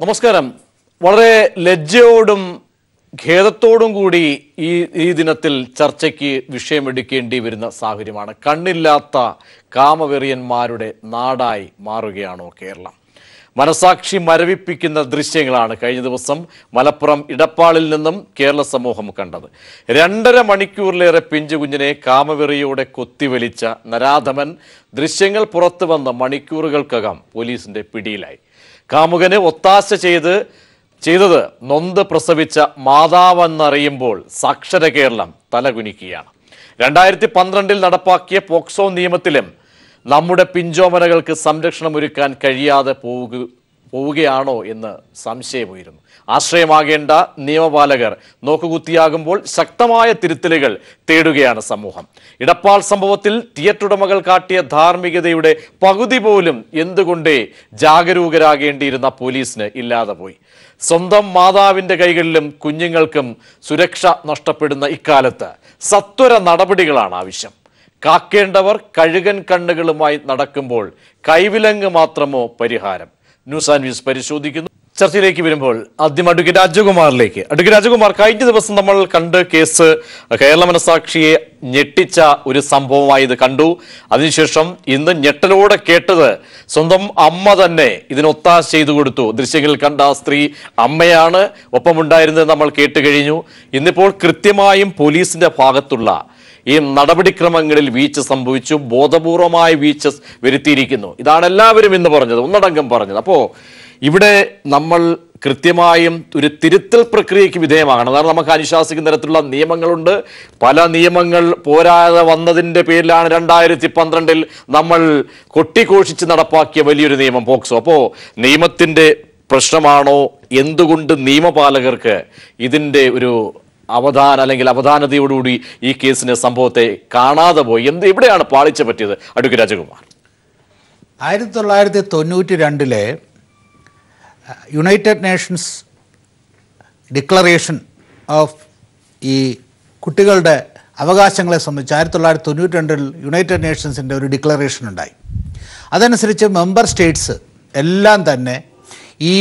നമസ്കാരം. വളരെ ലജ്ജയോടും ഖേദത്തോടും കൂടി ഈ ദിനത്തിൽ ചർച്ചയ്ക്ക് വിഷയമെടുക്കേണ്ടി വരുന്ന സാഹചര്യമാണ്. കണ്ണില്ലാത്ത കാമവെറിയന്മാരുടെ നാടായി മാറുകയാണോ കേരളം? മനസാക്ഷി മരവിപ്പിക്കുന്ന ദൃശ്യങ്ങളാണ് കഴിഞ്ഞ ദിവസം മലപ്പുറം ഇടപ്പാളിൽ നിന്നും കേരള സമൂഹം കണ്ടത്. 2.5 മണിക്കൂറിലേറെ പിഞ്ചുകുഞ്ഞിനെ കാമവെറിയോടെ കൊത്തിവലിച്ച നരാധമൻ ദൃശ്യങ്ങൾ പുറത്തു വന്ന മണിക്കൂറുകൾക്കകം പോലീസിന്റെ പിടിയിലായി. കാമുകന് ഒത്താശ ചെയ്തത് നൊന്ത് പ്രസവിച്ച മാതാവെന്നറിയുമ്പോൾ സാക്ഷര കേരളം തലകുനിക്കുകയാണ്. 2012 നടപ്പാക്കിയ പോക്സോ നിയമത്തിലും നമ്മുടെ പിഞ്ചോമനകൾക്ക് സംരക്ഷണമൊരുക്കാൻ കഴിയാതെ പോവുകയാണോ എന്ന് സംശയമുയരുന്നു. ആശ്രയമാകേണ്ട നിയമപാലകർ നോക്കുകുത്തിയാകുമ്പോൾ ശക്തമായ തിരുത്തലുകൾ തേടുകയാണ് സമൂഹം. ഇടപ്പാൾ സംഭവത്തിൽ തിയേറ്റർ ഉടമകൾ കാട്ടിയ ധാർമ്മികതയുടെ പകുതി പോലും എന്തുകൊണ്ടേ ജാഗരൂകരാകേണ്ടിയിരുന്ന പോലീസിന് ഇല്ലാതെ പോയി. സ്വന്തം മാതാവിൻ്റെ കൈകളിലും കുഞ്ഞുങ്ങൾക്കും സുരക്ഷ നഷ്ടപ്പെടുന്ന ഇക്കാലത്ത് സത്വര നടപടികളാണ് ആവശ്യം. കാക്കേണ്ടവർ കഴുകൻ കണ്ണുകളുമായി നടക്കുമ്പോൾ കൈവിലങ്ങ് മാത്രമോ പരിഹാരം? ന്യൂസ് ആൻഡ് വ്യൂസ് പരിശോധിക്കുന്നു. ചർച്ചയിലേക്ക് വരുമ്പോൾ ആദ്യം അഡ്വക്കേറ്റ് രാജകുമാറിലേക്ക്. അഡ്വക്കേറ്റ് രാജകുമാർ, കഴിഞ്ഞ ദിവസം നമ്മൾ കണ്ട് കേസ് കേരള മനസാക്ഷിയെ ഞെട്ടിച്ച ഒരു സംഭവമായി ഇത് കണ്ടു. അതിനുശേഷം ഇന്ന് ഞെട്ടലോടെ കേട്ടത് സ്വന്തം അമ്മ തന്നെ ഇതിനൊത്താശ ചെയ്തു കൊടുത്തു. ദൃശ്യങ്ങളിൽ കണ്ട ആ സ്ത്രീ അമ്മയാണ് ഒപ്പമുണ്ടായിരുന്നത് നമ്മൾ കേട്ട് കഴിഞ്ഞു. ഇന്നിപ്പോൾ കൃത്യമായും പോലീസിന്റെ ഭാഗത്തുള്ള ഈ നടപടിക്രമങ്ങളിൽ വീഴ്ച സംഭവിച്ചു, ബോധപൂർവമായ വീഴ്ച വരുത്തിയിരിക്കുന്നു. ഇതാണ് എല്ലാവരും ഇന്ന് പറഞ്ഞത്, ഒന്നടങ്കം പറഞ്ഞത്. അപ്പോൾ ഇവിടെ നമ്മൾ കൃത്യമായും ഒരു തിരുത്തൽ പ്രക്രിയയ്ക്ക് വിധേയമാകണം. അതാണ് നമുക്ക് അനുശാസിക്കുന്ന തരത്തിലുള്ള നിയമങ്ങളുണ്ട്. പല നിയമങ്ങൾ പോരാതെ വന്നതിൻ്റെ പേരിലാണ് 2012 നമ്മൾ കൊട്ടിഘോഷിച്ച് നടപ്പാക്കിയ വലിയൊരു നിയമം പോക്സോ. അപ്പോൾ നിയമത്തിൻ്റെ പ്രശ്നമാണോ? എന്തുകൊണ്ട് നിയമപാലകർക്ക് ഇതിൻ്റെ ഒരു അവധാനതയോടുകൂടി ഈ കേസിന് സംഭവത്തെ കാണാതെ പോയി? എവിടെയാണ് പാളിച്ച പറ്റിയത് advocate Rajkumar? 1992 United Nations declaration of ഈ കുട്ടികളുടെ അവകാശങ്ങളെ സംബന്ധിച്ച് 1992 യുണൈറ്റഡ് നേഷൻസിൻ്റെ ഒരു ഡിക്ലറേഷൻ ഉണ്ടായി. അതനുസരിച്ച് മെമ്പർ സ്റ്റേറ്റ്സ് എല്ലാം തന്നെ ഈ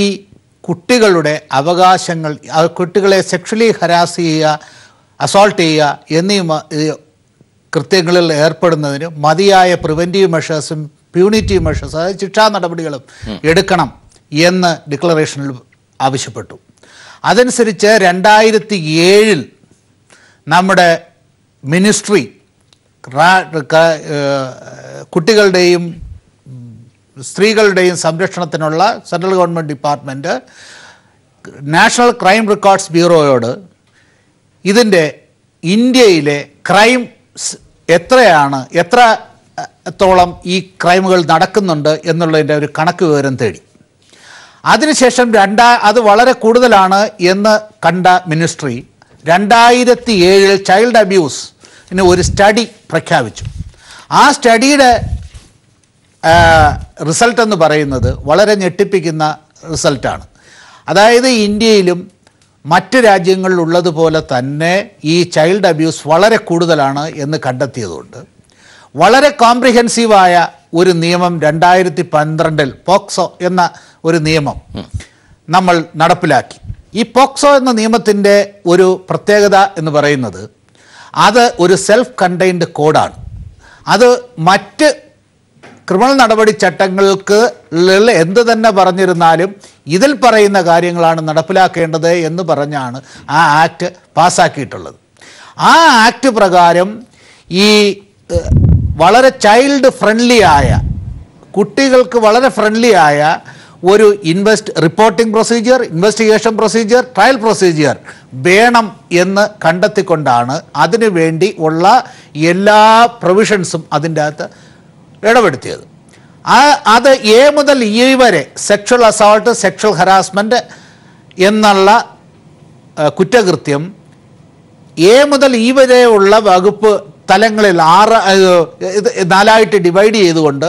കുട്ടികളുടെ അവകാശങ്ങൾ, കുട്ടികളെ സെക്ഷലി ഹരാസ് ചെയ്യുക, അസോൾട്ട് ചെയ്യുക എന്നീ കൃത്യങ്ങളിൽ ഏർപ്പെടുന്നതിന് മതിയായ പ്രിവെൻറ്റീവ് മെഷേഴ്സും പ്യൂണിറ്റീവ് മെഷേഴ്സ്, അതായത് ശിക്ഷാ നടപടികളും എടുക്കണം എന്ന് ഡിക്ലറേഷനിൽ ആവശ്യപ്പെട്ടു. അതനുസരിച്ച് 2007 നമ്മുടെ മിനിസ്ട്രി കുട്ടികളുടെയും സ്ത്രീകളുടെയും സംരക്ഷണത്തിനുള്ള central government department national crime records ബ്യൂറോയോട് ഇതിൻ്റെ ഇന്ത്യയിലെ ക്രൈം എത്രത്തോളം ഈ ക്രൈമുകൾ നടക്കുന്നുണ്ട് എന്നുള്ളതിൻ്റെ ഒരു കണക്ക് വിവരം തേടി. അതിനുശേഷം അത് വളരെ കൂടുതലാണ് എന്ന് കണ്ട മിനിസ്ട്രി 2007 ചൈൽഡ് അബ്യൂസിന് ഒരു സ്റ്റഡി പ്രഖ്യാപിച്ചു. ആ സ്റ്റഡിയുടെ റിസൾട്ട് എന്ന് പറയുന്നത് വളരെ ഞെട്ടിപ്പിക്കുന്ന റിസൾട്ടാണ്. അതായത് ഇന്ത്യയിലും മറ്റ് രാജ്യങ്ങളിലുള്ളതുപോലെ തന്നെ ഈ ചൈൽഡ് അബ്യൂസ് വളരെ കൂടുതലാണ് എന്ന് കണ്ടെത്തിയതുകൊണ്ട് വളരെ കോംപ്രിഹെൻസീവായ ഒരു നിയമം 2012 പോക്സോ എന്ന ഒരു നിയമം നമ്മൾ നടപ്പിലാക്കി. ഈ പോക്സോ എന്ന നിയമത്തിൻ്റെ ഒരു പ്രത്യേകത എന്ന് പറയുന്നത് അത് ഒരു സെൽഫ് കണ്ടെയ്ൻഡ് കോഡാണ്. അത് മറ്റ് ക്രിമിനൽ നടപടി ചട്ടങ്ങൾക്ക് എന്ത് തന്നെ പറഞ്ഞിരുന്നാലും ഇതിൽ പറയുന്ന കാര്യങ്ങളാണ് നടപ്പിലാക്കേണ്ടത് എന്ന് പറഞ്ഞാണ് ആ ആക്ട് പാസ്സാക്കിയിട്ടുള്ളത്. ആ ആക്ട് പ്രകാരം ഈ വളരെ ചൈൽഡ് ഫ്രണ്ട്ലിയായ, കുട്ടികൾക്ക് വളരെ ഫ്രണ്ട്ലിയായ ഒരു reporting procedure, investigation procedure, trial procedure വേണം എന്ന് കണ്ടെത്തിക്കൊണ്ടാണ് അതിനു വേണ്ടി ഉള്ള എല്ലാ പ്രൊവിഷൻസും അതിൻ്റെ അകത്ത് ഇടപെടുത്തിയത്. അത് എ മുതൽ ഇ വരെ സെക്ഷൽ അസോൾട്ട്, സെക്ഷൽ ഹറാസ്മെൻറ്റ് എന്നുള്ള കുറ്റകൃത്യം എ മുതൽ ഇ വരെയുള്ള വകുപ്പ് തലങ്ങളിൽ 4 ഡിവൈഡ് ചെയ്തുകൊണ്ട്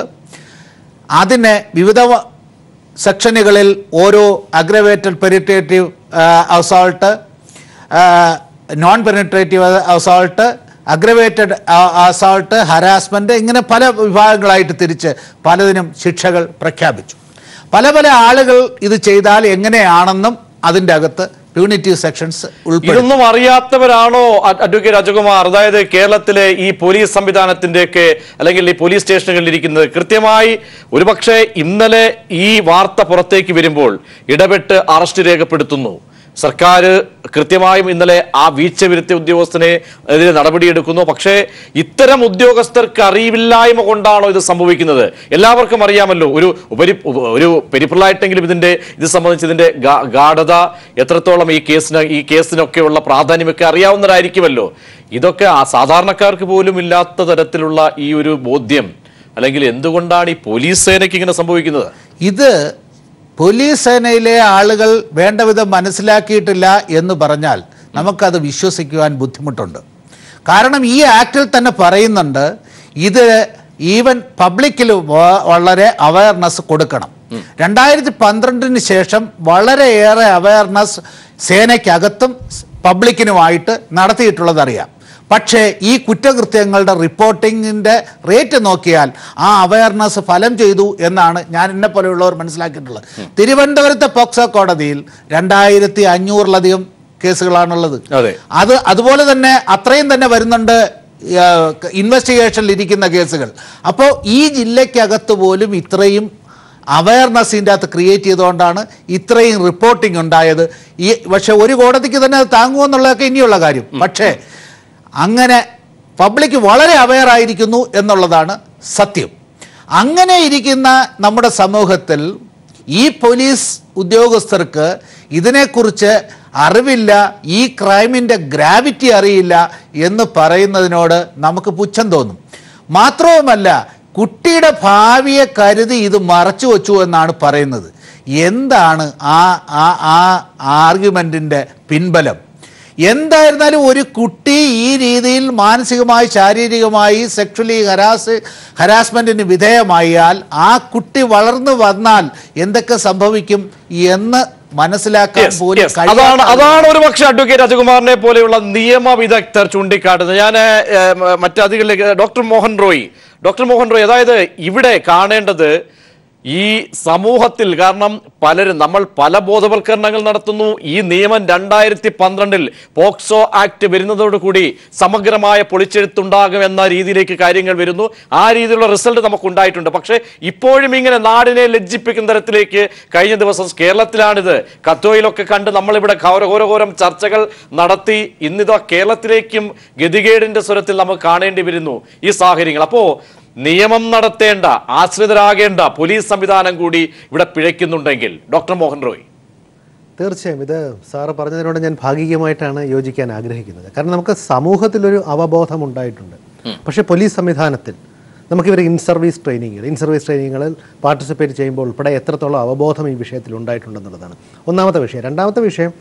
അതിനെ വിവിധ സെക്ഷനുകളിൽ ഓരോ aggravated penetrative assault, non penetrative assault, aggravated assault, harassment, ഇങ്ങനെ പല വിഭാഗങ്ങളായിട്ട് തിരിച്ച് പലതിനും ശിക്ഷകൾ പ്രഖ്യാപിച്ചു. പല പല ആളുകൾ ഇത് ചെയ്താൽ എങ്ങനെയാണെന്നും അതിൻ്റെ അകത്ത് പ്യൂണിറ്റീവ് സെക്ഷൻസ് ഉൾപ്പെടും. ഇതൊന്നും അറിയാത്തവരാണോ അഡ്വക്കേറ്റ് രാജകുമാർ? അതായത് കേരളത്തിലെ ഈ പോലീസ് സംവിധാനത്തിന്റെയൊക്കെ അല്ലെങ്കിൽ ഈ പോലീസ് സ്റ്റേഷനുകളിൽ ഇരിക്കുന്നത് കൃത്യമായി ഒരുപക്ഷെ ഇന്നലെ ഈ വാർത്ത പുറത്തേക്ക് വരുമ്പോൾ ഇടപെട്ട് അറസ്റ്റ് രേഖപ്പെടുത്തുന്നു. സർക്കാർ കൃത്യമായും ഇന്നലെ ആ വീഴ്ച വരുത്തിയ ഉദ്യോഗസ്ഥനെ എതിരെ നടപടിയെടുക്കുന്നു. പക്ഷേ ഇത്തരം ഉദ്യോഗസ്ഥർക്ക് അറിവില്ലായ്മ കൊണ്ടാണോ ഇത് സംഭവിക്കുന്നത്? എല്ലാവർക്കും അറിയാമല്ലോ, ഒരു പെരിഫറലായിട്ടെങ്കിലും ഇത് സംബന്ധിച്ച് ഇതിന്റെ ഗാഢത എത്രത്തോളം ഈ കേസിനൊക്കെയുള്ള പ്രാധാന്യമൊക്കെ അറിയാവുന്നവരായിരിക്കുമല്ലോ. ഇതൊക്കെ ആ സാധാരണക്കാർക്ക് പോലും ഇല്ലാത്ത തരത്തിലുള്ള ഈ ഒരു ബോധ്യം, അല്ലെങ്കിൽ എന്തുകൊണ്ടാണ് ഈ പോലീസ് സേനയ്ക്ക് ഇങ്ങനെ സംഭവിക്കുന്നത്? ഇത് പോലീസ് സേനയിലെ ആളുകൾ വേണ്ടവിധം മനസ്സിലാക്കിയിട്ടില്ല എന്ന് പറഞ്ഞാൽ നമുക്കത് വിശ്വസിക്കുവാൻ ബുദ്ധിമുട്ടുണ്ട്. കാരണം ഈ ആക്ടിൽ തന്നെ പറയുന്നുണ്ട്, ഇത് ഈവൻ പബ്ലിക്കിൽ വളരെ അവയർനെസ് കൊടുക്കണം. 2012 ശേഷം വളരെയേറെ അവയർനെസ് സേനയ്ക്കകത്തും പബ്ലിക്കിനുമായിട്ട് നടത്തിയിട്ടുള്ളതറിയാം. പക്ഷേ ഈ കുറ്റകൃത്യങ്ങളുടെ റിപ്പോർട്ടിങ്ങിൻ്റെ റേറ്റ് നോക്കിയാൽ ആ അവയർനെസ് ഫലം ചെയ്തു എന്നാണ് ഞാൻ എന്നെ പോലെയുള്ളവർ മനസ്സിലാക്കിയിട്ടുള്ളത്. തിരുവനന്തപുരത്തെ പോക്സോ കോടതിയിൽ 2500-ലധികം കേസുകളാണുള്ളത്. അതുപോലെ തന്നെ അത്രയും തന്നെ വരുന്നുണ്ട് ഇൻവെസ്റ്റിഗേഷനിൽ ഇരിക്കുന്ന കേസുകൾ. അപ്പോൾ ഈ ജില്ലയ്ക്കകത്ത് പോലും ഇത്രയും അവയർനെസ്സിൻ്റെ അകത്ത് ക്രിയേറ്റ് ചെയ്തുകൊണ്ടാണ് ഇത്രയും റിപ്പോർട്ടിംഗ് ഉണ്ടായത്. പക്ഷെ ഒരു കോടതിക്ക് തന്നെ അത് താങ്ങുമെന്നുള്ളതൊക്കെ ഇനിയുള്ള കാര്യം. പക്ഷേ അങ്ങനെ പബ്ലിക് വളരെ അവെയർ ആയിരിക്കുന്നു എന്നുള്ളതാണ് സത്യം. അങ്ങനെ ഇരിക്കുന്ന നമ്മുടെ സമൂഹത്തിൽ ഈ പോലീസ് ഉദ്യോഗസ്ഥർക്ക് ഇതിനെക്കുറിച്ച് അറിവില്ല, ഈ ക്രൈമിൻ്റെ ഗ്രാവിറ്റി അറിയില്ല എന്ന് പറയുന്നതിനോട് നമുക്ക് പുച്ഛം തോന്നും. മാത്രവുമല്ല, കുട്ടിയുടെ ഭാവിയെ കരുതി ഇത് മറച്ചു വച്ചു എന്നാണ് പറയുന്നത്. എന്താണ് ആ ആർഗ്യുമെൻറ്റിൻ്റെ പിൻബലം? എന്തായിരുന്നാലും ഒരു കുട്ടി ഈ രീതിയിൽ മാനസികമായി ശാരീരികമായി സെക്ഷലി ഹരാസ്മെൻറ്റിന് വിധേയമായാൽ ആ കുട്ടി വളർന്നു വന്നാൽ എന്തൊക്കെ സംഭവിക്കും എന്ന് മനസ്സിലാക്കാൻ പോലും അതാണ് ഒരു പക്ഷേ അഡ്വക്കേറ്റ് രാജകുമാറിനെ പോലെയുള്ള നിയമ വിദഗ്ധർ ചൂണ്ടിക്കാട്ടുന്നത്. ഞാൻ മറ്റധികളിലേക്ക് ഡോക്ടർ മോഹൻ റോയ് അതായത് ഇവിടെ കാണേണ്ടത് ഈ സമൂഹത്തിൽ, കാരണം നമ്മൾ പല ബോധവൽക്കരണങ്ങൾ നടത്തുന്നു. ഈ നിയമം 2012 പോക്സോ ആക്ട് വരുന്നതോടുകൂടി സമഗ്രമായ പൊളിച്ചെഴുത്തുണ്ടാകും എന്ന രീതിയിലേക്ക് കാര്യങ്ങൾ വരുന്നു. ആ രീതിയിലുള്ള റിസൾട്ട് നമുക്കുണ്ടായിട്ടുണ്ട്. പക്ഷേ ഇപ്പോഴും ഇങ്ങനെ നാടിനെ ലജ്ജിപ്പിക്കുന്ന തരത്തിലേക്ക് കഴിഞ്ഞ ദിവസം കേരളത്തിലാണിത് കത്തോയിലൊക്കെ കണ്ട് നമ്മളിവിടെ ഘോരഘോരം ചർച്ചകൾ നടത്തി. ഇന്നിതാ കേരളത്തിലേക്കും ഗതികേടിന്റെ സ്വരത്തിൽ നമുക്ക് കാണേണ്ടി വരുന്നു ഈ സാഹചര്യങ്ങൾ. അപ്പോ നിയമം നടത്തേണ്ട, ആശ്രിതരാകേണ്ട പോലീസ് സംവിധാനം കൂടി ഇവിടെ പിഴയ്ക്കുന്നുണ്ടെങ്കിൽ ഡോക്ടർ മോഹൻ റോയ്? തീർച്ചയായും ഇത് സാറ് പറഞ്ഞതിനോട് ഞാൻ ഭാഗികമായിട്ടാണ് യോജിക്കാൻ ആഗ്രഹിക്കുന്നത്. കാരണം നമുക്ക് സമൂഹത്തിലൊരു അവബോധം ഉണ്ടായിട്ടുണ്ട്. പക്ഷേ പോലീസ് സംവിധാനത്തിൽ നമുക്കിവർ ഇൻ സർവീസ് ട്രെയിനിങ്ങുകളിൽ പാർട്ടിസിപ്പേറ്റ് ചെയ്യുമ്പോൾ ഉൾപ്പെടെ എത്രത്തോളം അവബോധം ഈ വിഷയത്തിൽ ഉണ്ടായിട്ടുണ്ടെന്നുള്ളതാണ് ഒന്നാമത്തെ വിഷയം. രണ്ടാമത്തെ വിഷയം,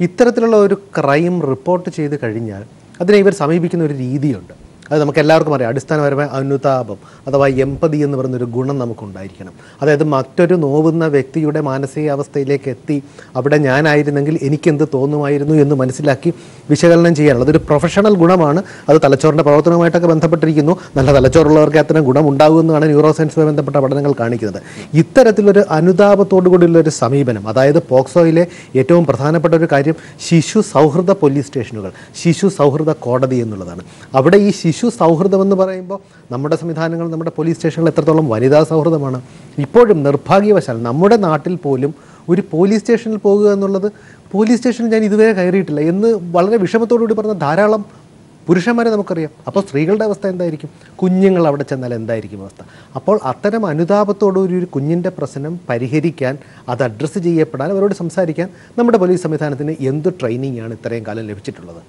ഇത്തരത്തിലുള്ള ഒരു ക്രൈം റിപ്പോർട്ട് ചെയ്ത് കഴിഞ്ഞാൽ അതിനെ ഇവർ സമീപിക്കുന്ന ഒരു രീതിയുണ്ട്. അത് നമുക്ക് എല്ലാവർക്കും അറിയാം. അടിസ്ഥാനപരമായ അനുതാപം അഥവാ എമ്പതി എന്ന് പറയുന്നൊരു ഗുണം നമുക്കുണ്ടായിരിക്കണം. അതായത് മറ്റൊരു നോവുന്ന വ്യക്തിയുടെ മാനസികാവസ്ഥയിലേക്ക് എത്തി അവിടെ ഞാനായിരുന്നെങ്കിൽ എനിക്കെന്ത് തോന്നുമായിരുന്നു എന്ന് മനസ്സിലാക്കി വിശകലനം ചെയ്യാനുള്ളത് ഒരു പ്രൊഫഷണൽ ഗുണമാണ്. അത് തലച്ചോറിൻ്റെ പ്രവർത്തനവുമായിട്ടൊക്കെ ബന്ധപ്പെട്ടിരിക്കുന്നു. നല്ല തലച്ചോറുള്ളവർക്ക് അത്തരം ഗുണം ഉണ്ടാകുമെന്നാണ് ന്യൂറോ സയൻസുമായി ബന്ധപ്പെട്ട പഠനങ്ങൾ കാണിക്കുന്നത്. ഇത്തരത്തിലൊരു അനുതാപത്തോടു കൂടിയുള്ളൊരു സമീപനം, അതായത് പോക്സോയിലെ ഏറ്റവും പ്രധാനപ്പെട്ട ഒരു കാര്യം ശിശു സൗഹൃദ പോലീസ് സ്റ്റേഷനുകൾ, ശിശു സൗഹൃദ കോടതി എന്നുള്ളതാണ്. അവിടെ ഈ ശിശു സൗഹൃദം എന്ന് പറയുമ്പോൾ നമ്മുടെ സംവിധാനങ്ങൾ, നമ്മുടെ പോലീസ് സ്റ്റേഷനുകൾ എത്രത്തോളം വനിതാ സൗഹൃദമാണ്. ഇപ്പോഴും നിർഭാഗ്യവശാൽ നമ്മുടെ നാട്ടിൽ പോലും ഒരു പോലീസ് സ്റ്റേഷനിൽ പോകുക എന്നുള്ളത്, പോലീസ് സ്റ്റേഷനിൽ ഞാൻ ഇതുവരെ കയറിയിട്ടില്ല എന്ന് വളരെ വിഷമത്തോടുകൂടി പറഞ്ഞ ധാരാളം പുരുഷന്മാരെ നമുക്കറിയാം. അപ്പോൾ സ്ത്രീകളുടെ അവസ്ഥ എന്തായിരിക്കും? കുഞ്ഞുങ്ങൾ അവിടെ ചെന്നാൽ എന്തായിരിക്കും അവസ്ഥ? അപ്പോൾ അത്തരം അനുതാപത്തോടുകൂടി ഒരു കുഞ്ഞിൻ്റെ പ്രശ്നം പരിഹരിക്കാൻ, അത് അഡ്രസ്സ് ചെയ്യപ്പെടാൻ, അവരോട് സംസാരിക്കാൻ നമ്മുടെ പോലീസ് സംവിധാനത്തിന് എന്ത് ട്രെയിനിങ് ആണ് ഇത്രയും കാലം ലഭിച്ചിട്ടുള്ളത്?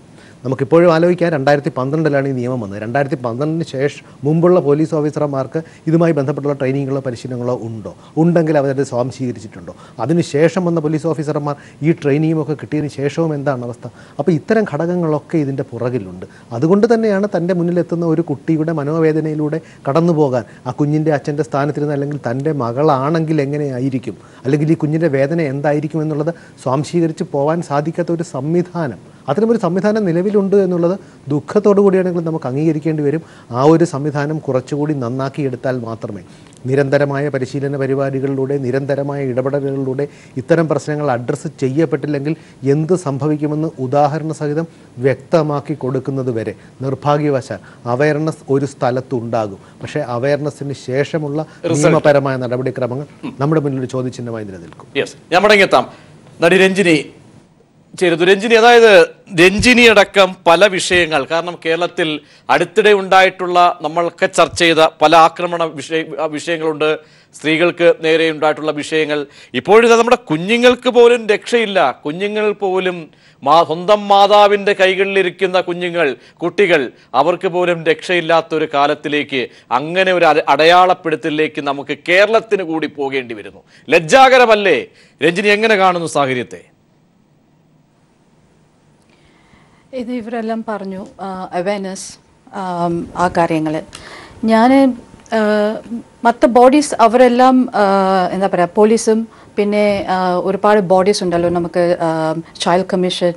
നമുക്കിപ്പോഴും ആലോചിക്കാം. 2012 ഈ നിയമം വന്നത്. 2012 മുമ്പുള്ള പോലീസ് ഓഫീസർമാർക്ക് ഇതുമായി ബന്ധപ്പെട്ടുള്ള ട്രെയിനിങ്ങുകളോ പരിശീലനങ്ങളോ ഉണ്ടോ? ഉണ്ടെങ്കിൽ അവരത് സ്വാംശീകരിച്ചിട്ടുണ്ടോ? അതിനുശേഷം വന്ന പോലീസ് ഓഫീസർമാർ ഈ ട്രെയിനിങ്ങുമൊക്കെ കിട്ടിയതിന് ശേഷവും എന്താണ് അവസ്ഥ? അപ്പോൾ ഇത്തരം ഘടകങ്ങളൊക്കെ ഇതിൻ്റെ പുറകിലുണ്ട്. അതുകൊണ്ട് തന്നെയാണ് തൻ്റെ മുന്നിലെത്തുന്ന ഒരു കുട്ടിയുടെ മനോവേദനയിലൂടെ കടന്നു പോകാൻ ആ കുഞ്ഞിൻ്റെ അച്ഛൻ്റെ സ്ഥാനത്തിരുന്ന്, അല്ലെങ്കിൽ തൻ്റെ മകളാണെങ്കിൽ എങ്ങനെയായിരിക്കും, അല്ലെങ്കിൽ ഈ കുഞ്ഞിൻ്റെ വേദന എന്തായിരിക്കും എന്നുള്ളത് സ്വാംശീകരിച്ച് പോകാൻ സാധിക്കാത്ത ഒരു സംവിധാനം അത്തരമൊരു സംവിധാനം നിലവിലുണ്ട് എന്നുള്ളത് ദുഃഖത്തോടു കൂടിയാണെങ്കിലും നമുക്ക് അംഗീകരിക്കേണ്ടി വരും. ആ ഒരു സംവിധാനം കുറച്ചുകൂടി നന്നാക്കിയെടുത്താൽ മാത്രമേ നിരന്തരമായ പരിശീലന പരിപാടികളിലൂടെ, നിരന്തരമായ ഇടപെടലുകളിലൂടെ ഇത്തരം പ്രശ്നങ്ങൾ അഡ്രസ്സ് ചെയ്യപ്പെട്ടില്ലെങ്കിൽ എന്ത് സംഭവിക്കുമെന്ന് ഉദാഹരണ സഹിതം വ്യക്തമാക്കി കൊടുക്കുന്നത് വരെ നിർഭാഗ്യവശാൽ അവയർനെസ് ഒരു സ്ഥലത്തുണ്ടാകും. പക്ഷേ അവയർനെസ്സിന് ശേഷമുള്ള നിയമപരമായ നടപടിക്രമങ്ങൾ നമ്മുടെ മുന്നിൽ ഒരു ചോദ്യചിഹ്നമായി നിലനിൽക്കും. ഞാൻ മടങ്ങിയെത്താം. നടി രഞ്ജിനി ചേരുന്നു. രഞ്ജിനി, അതായത് രഞ്ജിനി അടക്കം പല വിഷയങ്ങൾ, കാരണം കേരളത്തിൽ അടുത്തിടെ ഉണ്ടായിട്ടുള്ള നമ്മളൊക്കെ ചർച്ച ചെയ്ത പല ആക്രമണ വിഷയങ്ങളുണ്ട്, സ്ത്രീകൾക്ക് നേരെ ഉണ്ടായിട്ടുള്ള വിഷയങ്ങൾ. ഇപ്പോഴിത് നമ്മുടെ കുഞ്ഞുങ്ങൾക്ക് പോലും രക്ഷയില്ല. കുഞ്ഞുങ്ങൾ പോലും സ്വന്തം മാതാവിൻ്റെ കൈകളിലിരിക്കുന്ന കുട്ടികൾ അവർക്ക് പോലും രക്ഷയില്ലാത്തൊരു കാലത്തിലേക്ക്, അങ്ങനെ ഒരു അടയാളപ്പെടുത്തലിലേക്ക് നമുക്ക് കേരളത്തിന് കൂടി പോകേണ്ടി വരുന്നു. ലജ്ജാകരമല്ലേ? രഞ്ജിനി എങ്ങനെ കാണുന്നു സാഹചര്യത്തെ? ഇത് ഇവരെല്ലാം പറഞ്ഞു അവയർനെസ് ആ കാര്യങ്ങൾ. ഞാൻ മറ്റ് ബോഡീസ് അവരെല്ലാം എന്താ പറയുക, പോലീസും പിന്നെ ഒരുപാട് ബോഡീസ് ഉണ്ടല്ലോ നമുക്ക്, ചൈൽഡ് കമ്മീഷൻ,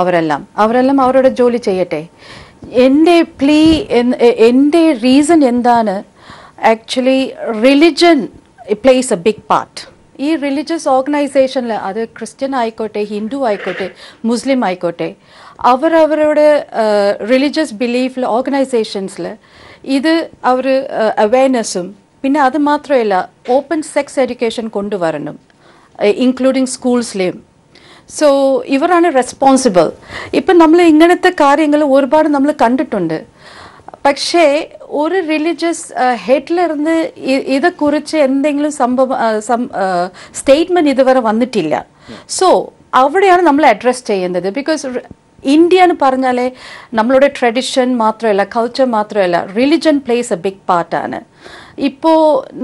അവരെല്ലാം അവരുടെ ജോലി ചെയ്യട്ടെ. എൻ്റെ എൻ്റെ റീസൺ എന്താണ്, actually religion plays a big part. ഈ റിലീജിയസ് ഓർഗനൈസേഷനിൽ, അത് ക്രിസ്ത്യൻ ആയിക്കോട്ടെ, ഹിന്ദു ആയിക്കോട്ടെ, മുസ്ലിം ആയിക്കോട്ടെ, അവരവരുടെ റിലീജിയസ് ബിലീഫിൽ ഓർഗനൈസേഷൻസിൽ ഇത് അവർ അവയർനെസ്സും പിന്നെ അത് മാത്രമല്ല ഓപ്പൺ സെക്സ് എഡ്യൂക്കേഷൻ കൊണ്ടുവരണം, ഇൻക്ലൂഡിങ് സ്കൂൾസിലെയും. സോ ഇവരാണ് റെസ്പോൺസിബിൾ. ഇപ്പം നമ്മൾ ഇങ്ങനത്തെ കാര്യങ്ങൾ ഒരുപാട് നമ്മൾ കണ്ടിട്ടുണ്ട്. പക്ഷേ ഒരു റിലീജിയസ് ഹെഡിലിരുന്ന് ഇതെക്കുറിച്ച് എന്തെങ്കിലും സ്റ്റേറ്റ്മെൻറ്റ് ഇതുവരെ വന്നിട്ടില്ല. സോ അവിടെയാണ് നമ്മൾ അഡ്രസ് ചെയ്യുന്നത്. ബിക്കോസ് ഇന്ത്യ എന്ന് പറഞ്ഞാലേ നമ്മളുടെ ട്രഡീഷൻ മാത്രമല്ല, കൾച്ചർ മാത്രമല്ല, റിലിജൻ പ്ലേസ് എ ബിഗ് പാർട്ടാണ്. ഇപ്പോൾ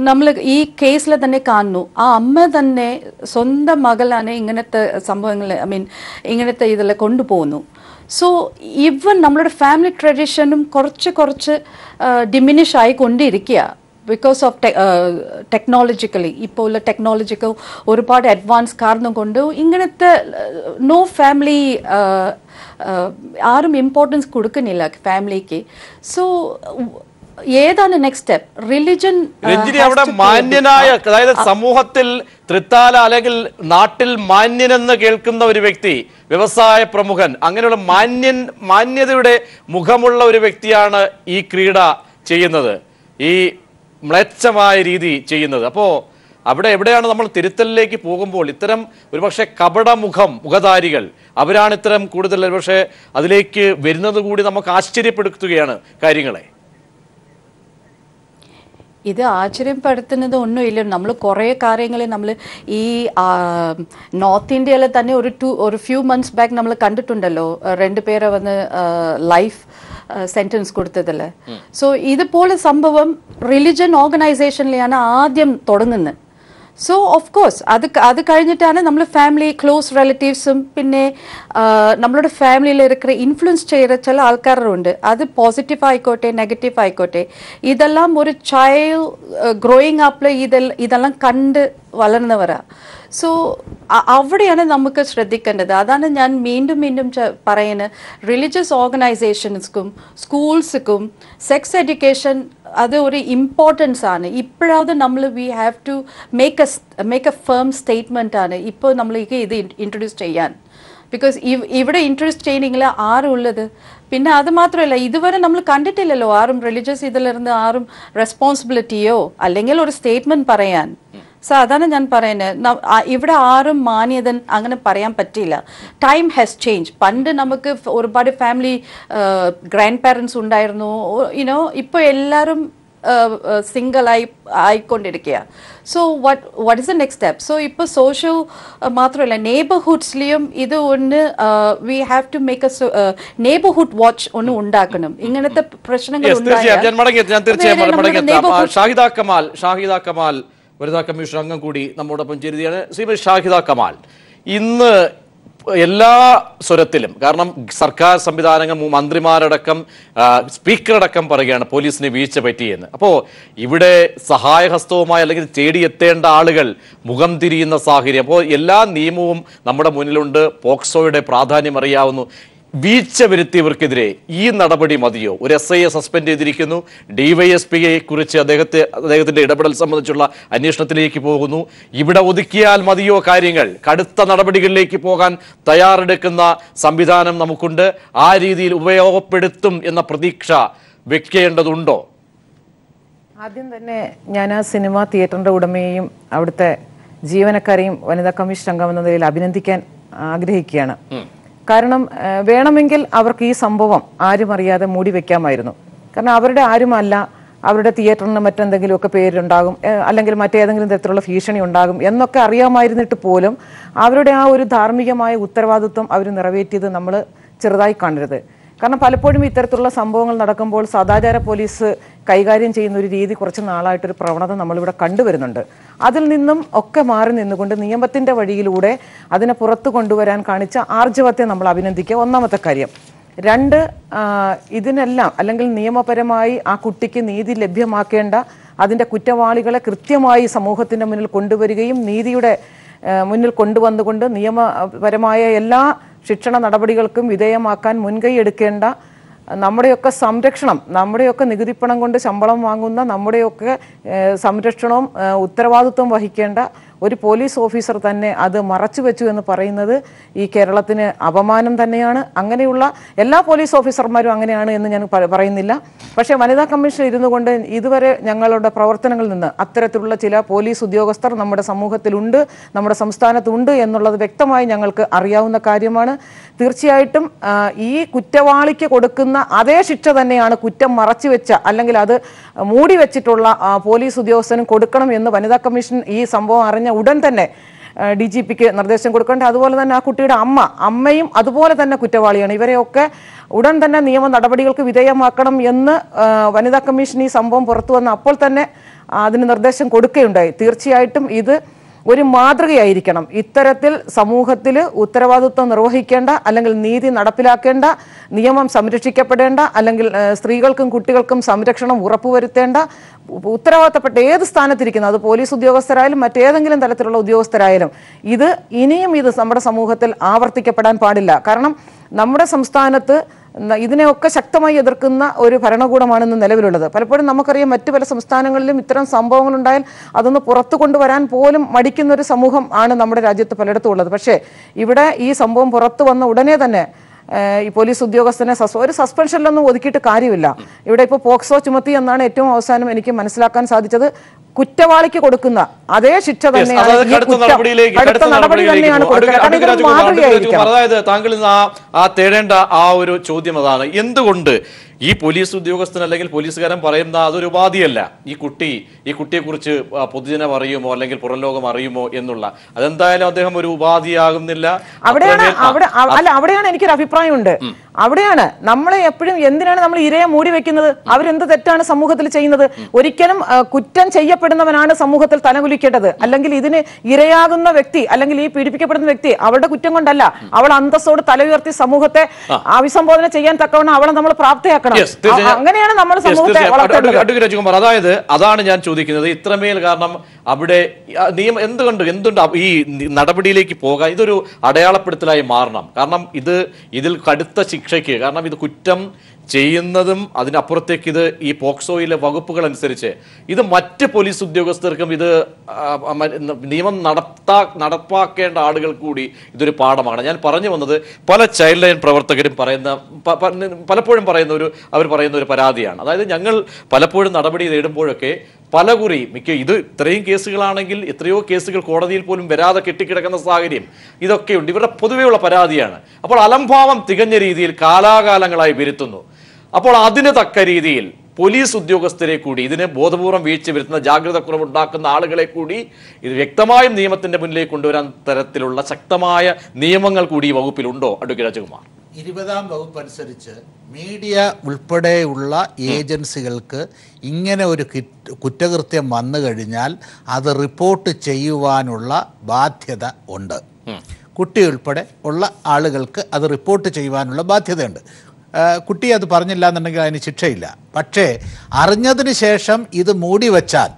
നമ്മൾ ഈ കേസിൽ തന്നെ കാണുന്നു, ആ അമ്മ തന്നെ സ്വന്തം മകളാണ് ഇങ്ങനത്തെ സംഭവങ്ങൾ, ഇങ്ങനത്തെ ഇതെല്ലാം കൊണ്ടുപോകുന്നു. സോ ഈവൻ നമ്മളുടെ ഫാമിലി ട്രഡീഷനും കുറച്ച് ഡിമിനിഷ് ആയിക്കൊണ്ടിരിക്കുക ബിക്കോസ് ഓഫ് ടെക്നോളജിക്കലി. ഇപ്പോൾ ഉള്ള ടെക്നോളജിക്കൽ ഒരുപാട് അഡ്വാൻസ് കാരണം കൊണ്ട് ഇങ്ങനത്തെ നോ ഫാമിലി, ആരും ഇമ്പോർട്ടൻസ് കൊടുക്കുന്നില്ല ഫാമിലിക്ക്. സോ ഏതാണ് നെക്സ്റ്റ് സ്റ്റെപ്പ്? റിലിജൻ അവിടെ മാന്യനായ, അതായത് സമൂഹത്തിൽ തൃത്താല അല്ലെങ്കിൽ നാട്ടിൽ മാന്യനെന്ന് കേൾക്കുന്ന ഒരു വ്യക്തി, വ്യവസായ പ്രമുഖൻ, അങ്ങനെയുള്ള മാന്യതയുടെ മുഖമുള്ള ഒരു വ്യക്തിയാണ് ഈ ക്രീഡ ചെയ്യുന്നത്, ഈ മ്ലേച്ഛമായ രീതി ചെയ്യുന്നത്. അപ്പോൾ അവിടെ എവിടെയാണ് നമ്മൾ തിരുത്തലിലേക്ക് പോകുമ്പോൾ ഇത്തരം ഒരുപക്ഷെ മുഖധാരികൾ അവരാണ് ഇത്തരം കൂടുതൽ ഒരുപക്ഷെ അതിലേക്ക് വരുന്നത് കൂടി നമുക്ക് ആശ്ചര്യപ്പെടുത്തുകയാണ് കാര്യങ്ങളെ. ഇത് ആശ്ചര്യപ്പെടുത്തുന്നത് ഒന്നുമില്ല. നമ്മൾ കുറേ കാര്യങ്ങൾ നമ്മൾ ഈ നോർത്ത് ഇന്ത്യയിൽ തന്നെ ഒരു ഫ്യൂ മന്ത്സ് ബാക്ക് നമ്മൾ കണ്ടിട്ടുണ്ടല്ലോ, 2 പേരെ വന്ന് ലൈഫ് സെൻറ്റൻസ് കൊടുത്തതല്ലേ. സോ ഇതുപോലെ സംഭവം റിലിജൻ ഓർഗനൈസേഷനിലാണ് ആദ്യം തുടങ്ങുന്നത്. സോ ഓഫ് കോഴ്സ് അത് കഴിഞ്ഞിട്ടാണ് നമ്മൾ ഫാമിലി, ക്ലോസ് റിലേറ്റീവ്സും പിന്നെ നമ്മളുടെ ഫാമിലിയിൽ ഇരിക്കുന്ന ഇൻഫ്ലുവൻസ് ചെയ്യുന്ന ചില ആൾക്കാരുണ്ട്. അത് പോസിറ്റീവ് ആയിക്കോട്ടെ നെഗറ്റീവ് ആയിക്കോട്ടെ, ഇതെല്ലാം ഒരു ചൈൽഡ് ഗ്രോയിങ് അപ്പിൽ ഇതെല്ലാം കണ്ട് വളർന്നവരാ. സോ അവിടെയാണ് നമുക്ക് ശ്രദ്ധിക്കേണ്ടത്. അതാണ് ഞാൻ വീണ്ടും പറയുന്നത്, റിലീജിയസ് ഓർഗനൈസേഷൻസ്ക്കും സ്കൂൾസ്ക്കും സെക്സ് എഡ്യൂക്കേഷൻ അത് ഒരു ഇമ്പോർട്ടൻസ് ആണ്. ഇപ്പോഴാவது നമ്മൾ we have to make a firm statement ആണ് ഇപ്പോൾ നമ്മൾക്ക് ഇത് ഇൻട്രൊഡ്യൂസ് ചെയ്യാൻ. ബിക്കോസ് ഇവിടെ ഇൻട്രൊഡ്യൂസ് ചെയ്യണമെങ്കിൽ ആരും ഉള്ളത്. പിന്നെ അത് മാത്രമല്ല, ഇതുവരെ നമ്മൾ കണ്ടിട്ടില്ലല്ലോ ആരും റിലീജിയസ് ഇതിലിരുന്ന് ആരും റെസ്പോൺസിബിലിറ്റിയോ അല്ലെങ്കിൽ ഒരു സ്റ്റേറ്റ്മെൻറ്റ് പറയാൻ. സോ അതാണ് ഞാൻ പറയുന്നത്, ഇവിടെ ആരും മാന്യതൻ അങ്ങനെ പറയാൻ പറ്റില്ല. Time has change. പണ്ട് നമുക്ക് ഒരുപാട് ഫാമിലി ഗ്രാൻഡ് പാരൻസ് ഉണ്ടായിരുന്നു, ഇപ്പോൾ എല്ലാവരും ആയിക്കൊണ്ടിരിക്കുക. So what is the next step? So ഇപ്പോൾ സോഷ്യൽ മാത്രമല്ല നെയ്ബർഹുഡ്സിലെയും ഇത് ഒന്ന് we have to make a neighbourhood watch ഒന്ന് ഉണ്ടാക്കണം. ഇങ്ങനത്തെ പ്രശ്നങ്ങൾ ഷാഹിദ കമാൽ വനിതാ കമ്മീഷൻ അംഗം കൂടി നമ്മോടൊപ്പം ചേരുകയാണ്. ശ്രീമതി ഷാഹിദ കമാൽ, ഇന്ന് എല്ലാ സ്വരത്തിലും, കാരണം സർക്കാർ സംവിധാനങ്ങൾ മന്ത്രിമാരടക്കം സ്പീക്കറടക്കം പറയുകയാണ് പോലീസിന് വീഴ്ച പറ്റിയെന്ന്. അപ്പോൾ ഇവിടെ സഹായഹസ്തവുമായി അല്ലെങ്കിൽ തേടിയെത്തേണ്ട ആളുകൾ മുഖം തിരിയുന്ന സാഹചര്യം. അപ്പോൾ എല്ലാ നിയമവും നമ്മുടെ മുന്നിലുണ്ട്, പോക്സോയുടെ പ്രാധാന്യം അറിയാവുന്നു. വീഴ്ച വരുത്തിയവർക്കെതിരെ ഈ നടപടി മതിയോ? ഒരു SIയെ സസ്പെൻഡ് ചെയ്തിരിക്കുന്നു. DYSPയെ കുറിച്ച് അദ്ദേഹത്തിന്റെ ഇടപെടൽ സംബന്ധിച്ചുള്ള അന്വേഷണത്തിലേക്ക് പോകുന്നു. ഇവിടെ ഒതുക്കിയാൽ മതിയോ കാര്യങ്ങൾ? കടുത്ത നടപടികളിലേക്ക് പോകാൻ തയ്യാറെടുക്കുന്ന സംവിധാനം നമുക്കുണ്ട്. ആ രീതിയിൽ ഉപയോഗപ്പെടുത്തും എന്ന പ്രതീക്ഷ വെക്കേണ്ടതുണ്ടോ? ആദ്യം തന്നെ ഞാൻ ആ സിനിമാ തിയേറ്ററിന്റെ ഉടമയെയും അവിടുത്തെ ജീവനക്കാരെയും വനിതാ കമ്മീഷൻ അംഗം എന്ന നിലയിൽ അഭിനന്ദിക്കാൻ ആഗ്രഹിക്കുകയാണ്. കാരണം വേണമെങ്കിൽ അവർക്ക് ഈ സംഭവം ആരും അറിയാതെ മൂടി വെക്കാമായിരുന്നു. കാരണം അവരുടെ ആരുമല്ല, അവരുടെ തിയേറ്ററിന് മറ്റെന്തെങ്കിലുമൊക്കെ പേരുണ്ടാകും, അല്ലെങ്കിൽ മറ്റേതെങ്കിലും തരത്തിലുള്ള ഭീഷണി ഉണ്ടാകും എന്നൊക്കെ അറിയാമായിരുന്നിട്ട് പോലും അവരുടെ ആ ഒരു ധാർമ്മികമായ ഉത്തരവാദിത്വം അവർ നിറവേറ്റിയത് നമ്മൾ ചെറുതായി കാണരുത്. കാരണം പലപ്പോഴും ഇത്തരത്തിലുള്ള സംഭവങ്ങൾ നടക്കുമ്പോൾ സദാചാര പോലീസ് കൈകാര്യം ചെയ്യുന്ന ഒരു രീതി കുറച്ച് നാളായിട്ടൊരു പ്രവണത നമ്മളിവിടെ കണ്ടുവരുന്നുണ്ട്. അതിൽ നിന്നും ഒക്കെ മാറി നിന്നുകൊണ്ട് നിയമത്തിൻ്റെ വഴിയിലൂടെ അതിനെ പുറത്തു കൊണ്ടുവരാൻ കാണിച്ച ആർജവത്തെ നമ്മൾ അഭിനന്ദിക്കുക, ഒന്നാമത്തെ കാര്യം. രണ്ട്, ഇതിനെല്ലാം അല്ലെങ്കിൽ നിയമപരമായി ആ കുട്ടിക്ക് നീതി ലഭ്യമാക്കേണ്ട അതിൻ്റെ കുറ്റവാളികളെ കൃത്യമായി സമൂഹത്തിൻ്റെ മുന്നിൽ കൊണ്ടുവരികയും നീതിയുടെ മുന്നിൽ കൊണ്ടുവന്നുകൊണ്ട് നിയമപരമായ എല്ലാ ശിക്ഷണ നടപടികൾക്കും വിധേയമാക്കാൻ മുൻകൈ എടുക്കേണ്ട നമ്മുടെയൊക്കെ സംരക്ഷണം, നമ്മുടെയൊക്കെ നികുതിപ്പണം കൊണ്ട് ശമ്പളം വാങ്ങുന്ന നമ്മുടെയൊക്കെ സംരക്ഷണവും ഉത്തരവാദിത്വം വഹിക്കേണ്ട ഒരു പോലീസ് ഓഫീസർ തന്നെ അത് മറച്ചു വെച്ചു എന്ന് പറയുന്നത് ഈ കേരളത്തിന് അപമാനം തന്നെയാണ്. അങ്ങനെയുള്ള എല്ലാ പോലീസ് ഓഫീസർമാരും അങ്ങനെയാണ് എന്ന് ഞാൻ പറയുന്നില്ല. പക്ഷേ വനിതാ കമ്മീഷൻ ഇരുന്നു കൊണ്ട് ഇതുവരെ ഞങ്ങളുടെ പ്രവർത്തനങ്ങളിൽ നിന്ന് അത്തരത്തിലുള്ള ചില പോലീസ് ഉദ്യോഗസ്ഥർ നമ്മുടെ സമൂഹത്തിലുണ്ട്, നമ്മുടെ സംസ്ഥാനത്തുണ്ട് എന്നുള്ളത് വ്യക്തമായി ഞങ്ങൾക്ക് അറിയാവുന്ന കാര്യമാണ്. തീർച്ചയായിട്ടും ഈ കുറ്റവാളിക്ക് കൊടുക്കുന്ന അതേ ശിക്ഷ തന്നെയാണ് കുറ്റം മറച്ചു വെച്ച അല്ലെങ്കിൽ അത് മൂടി വെച്ചിട്ടുള്ള പോലീസ് ഉദ്യോഗസ്ഥനും കൊടുക്കണം എന്ന് വനിതാ കമ്മീഷൻ ഈ സംഭവം അറിഞ്ഞ ഉടൻ തന്നെ DGPക്ക് നിർദ്ദേശം കൊടുക്കേണ്ടത്. അതുപോലെ തന്നെ ആ കുട്ടിയുടെ അമ്മയും അതുപോലെ തന്നെ കുറ്റവാളിയാണ്. ഇവരെയൊക്കെ ഉടൻ തന്നെ നിയമ നടപടികൾക്ക് വിധേയമാക്കണം എന്ന് വനിതാ കമ്മീഷൻ ഈ സംഭവം പുറത്തു വന്ന അപ്പോൾ തന്നെ അതിന് നിർദ്ദേശം കൊടുക്കുകയുണ്ടായി. തീർച്ചയായിട്ടും ഇത് ഒരു മാതൃകയായിരിക്കണം. ഇത്തരത്തിൽ സമൂഹത്തിൽ ഉത്തരവാദിത്വം നിർവഹിക്കേണ്ട അല്ലെങ്കിൽ നീതി നടപ്പിലാക്കേണ്ട, നിയമം സംരക്ഷിക്കപ്പെടേണ്ട അല്ലെങ്കിൽ സ്ത്രീകൾക്കും കുട്ടികൾക്കും സംരക്ഷണം ഉറപ്പുവരുത്തേണ്ട ഉത്തരവാദിത്തപ്പെട്ട ഏത് സ്ഥാനത്തിരിക്കുന്നു, അത് പോലീസ് ഉദ്യോഗസ്ഥരായാലും മറ്റേതെങ്കിലും തരത്തിലുള്ള ഉദ്യോഗസ്ഥരായാലും ഇത് ഇനിയും നമ്മുടെ സമൂഹത്തിൽ ആവർത്തിക്കപ്പെടാൻ പാടില്ല. കാരണം നമ്മുടെ സംസ്ഥാനത്ത് ഇതിനെയൊക്കെ ശക്തമായി എതിർക്കുന്ന ഒരു ഭരണകൂടമാണെന്ന് നിലവിലുള്ളത്. പലപ്പോഴും നമുക്കറിയാം മറ്റു പല സംസ്ഥാനങ്ങളിലും ഇത്തരം സംഭവങ്ങൾ ഉണ്ടായാൽ അതൊന്ന് പുറത്തു കൊണ്ടുവരാൻ പോലും മടിക്കുന്ന ഒരു സമൂഹം ആണ് നമ്മുടെ രാജ്യത്ത് പലയിടത്തും ഉള്ളത്. പക്ഷേ ഇവിടെ ഈ സംഭവം പുറത്തു വന്ന ഉടനെ തന്നെ ഈ പോലീസ് ഉദ്യോഗസ്ഥനെ ഒരു സസ്പെൻഷനിലൊന്നും ഒതുക്കിയിട്ട് കാര്യമില്ല. ഇവിടെ ഇപ്പോൾ പോക്സോ ചുമത്തി എന്നാണ് ഏറ്റവും അവസാനം എനിക്ക് മനസ്സിലാക്കാൻ സാധിച്ചത്. കുറ്റവാളിക്ക് കൊടുക്കുന്ന അതേ ശിക്ഷ തന്നെയാണ്, അടുത്ത നടപടി തന്നെയാണ് കൊടുക്കുക. അതായത് താങ്കൾ തേടേണ്ട ആ ഒരു ചോദ്യം അതാണ്, എന്തുകൊണ്ട് ഈ പോലീസ് ഉദ്യോഗസ്ഥൻ അല്ലെങ്കിൽ പോലീസുകാരൻ പറയുന്ന അതൊരു ഉപാധിയല്ല, ഈ കുട്ടിയെക്കുറിച്ച് പൊതുജനം അറിയുമോ അല്ലെങ്കിൽ പുറം ലോകം അറിയുമോ എന്നുള്ള, അതെന്തായാലും അദ്ദേഹം ഒരു ഉപാധിയാകുന്നില്ല. അവിടെയാണ് എനിക്കൊരു അഭിപ്രായമുണ്ട്. അവിടെയാണ് നമ്മളെ എപ്പോഴും എന്തിനാണ് നമ്മൾ ഇരയെ മൂടി വെക്കുന്നത്? അവരെന്ത് തെറ്റാണ് സമൂഹത്തിൽ ചെയ്യുന്നത്? ഒരിക്കലും കുറ്റം ചെയ്യപ്പെടുന്നവനാണ് സമൂഹത്തിൽ തലകുലിക്കേണ്ടത്. അല്ലെങ്കിൽ ഇതിന് ഇരയാകുന്ന വ്യക്തി അല്ലെങ്കിൽ ഈ പീഡിപ്പിക്കപ്പെടുന്ന വ്യക്തി അവളുടെ കുറ്റം കൊണ്ടല്ല, അവൾ അന്തസ്സോട് തല ഉയർത്തി സമൂഹത്തെ അഭിസംബോധന ചെയ്യാൻ തക്കവണ്ണം അവളെ നമ്മൾ പ്രാപ്തയാക്കണം. അങ്ങനെയാണ് നമ്മൾ സമൂഹത്തെ വളർത്തേണ്ടത്. അതായത് അതാണ് ഞാൻ ചോദിക്കുന്നത്, ഇത്രമേൽ കാരണം അവിടെ നിയമം എന്തുണ്ട് ഈ നടപടിയിലേക്ക് പോകാൻ ഇതൊരു അടയാളപ്പെടുത്തലായി മാറണം. കാരണം ഇതിൽ കടുത്ത ശിക്ഷയ്ക്ക്, കാരണം ഇത് കുറ്റം ചെയ്യുന്നതും അതിനപ്പുറത്തേക്ക് ഇത് ഈ പോക്സോയിലെ വകുപ്പുകൾ അനുസരിച്ച് ഇത് മറ്റ് പോലീസ് ഉദ്യോഗസ്ഥർക്കും ഇത് നിയമം നടപ്പാക്കേണ്ട ആളുകൾ കൂടി ഇതൊരു പാഠമാണ്. ഞാൻ പറഞ്ഞു വന്നത് പല ചൈൽഡ് ലൈൻ പ്രവർത്തകരും പലപ്പോഴും അവർ പറയുന്ന ഒരു പരാതിയാണ്. അതായത് ഞങ്ങൾ പലപ്പോഴും നടപടി നേടുമ്പോഴൊക്കെ പലകുറി ഇത് ഇത്രയും കേസുകളാണെങ്കിൽ എത്രയോ കേസുകൾ കോടതിയിൽ പോലും വരാതെ കെട്ടിക്കിടക്കുന്ന സാഹചര്യം ഇതൊക്കെയുണ്ട്. ഇവരുടെ പൊതുവെയുള്ള പരാതിയാണ്. അപ്പോൾ അലംഭാവം തികഞ്ഞ രീതിയിൽ കാലാകാലങ്ങളായി വരുത്തുന്നു. അപ്പോൾ അതിന് തക്ക രീതിയിൽ പോലീസ് ഉദ്യോഗസ്ഥരെ കൂടി ഇതിന് ബോധപൂർവം വീഴ്ച വരുത്തുന്ന, ജാഗ്രത കുറവുണ്ടാക്കുന്ന ആളുകളെ കൂടി ഇത് വ്യക്തമായും നിയമത്തിന്റെ മുന്നിലേക്ക് കൊണ്ടുവരാൻ തരത്തിലുള്ള ശക്തമായ നിയമങ്ങൾ കൂടി ഈ വകുപ്പിലുണ്ടോ അഡ്വക്കേറ്റ് രാജകുമാർ? 20-ാം വകുപ്പ് അനുസരിച്ച് മീഡിയ ഉൾപ്പെടെയുള്ള ഏജൻസികൾക്ക് ഇങ്ങനെ ഒരു കുറ്റകൃത്യം വന്നു കഴിഞ്ഞാൽ അത് റിപ്പോർട്ട് ചെയ്യുവാനുള്ള ബാധ്യത ഉണ്ട്. കുട്ടി ഉൾപ്പെടെ ഉള്ള ആളുകൾക്ക് അത് റിപ്പോർട്ട് ചെയ്യുവാനുള്ള ബാധ്യതയുണ്ട്. കുട്ടി അത് പറഞ്ഞില്ല എന്നുണ്ടെങ്കിൽ അതിന് ശിക്ഷയില്ല. പക്ഷേ അറിഞ്ഞതിന് ശേഷം ഇത് മൂടി വച്ചാൽ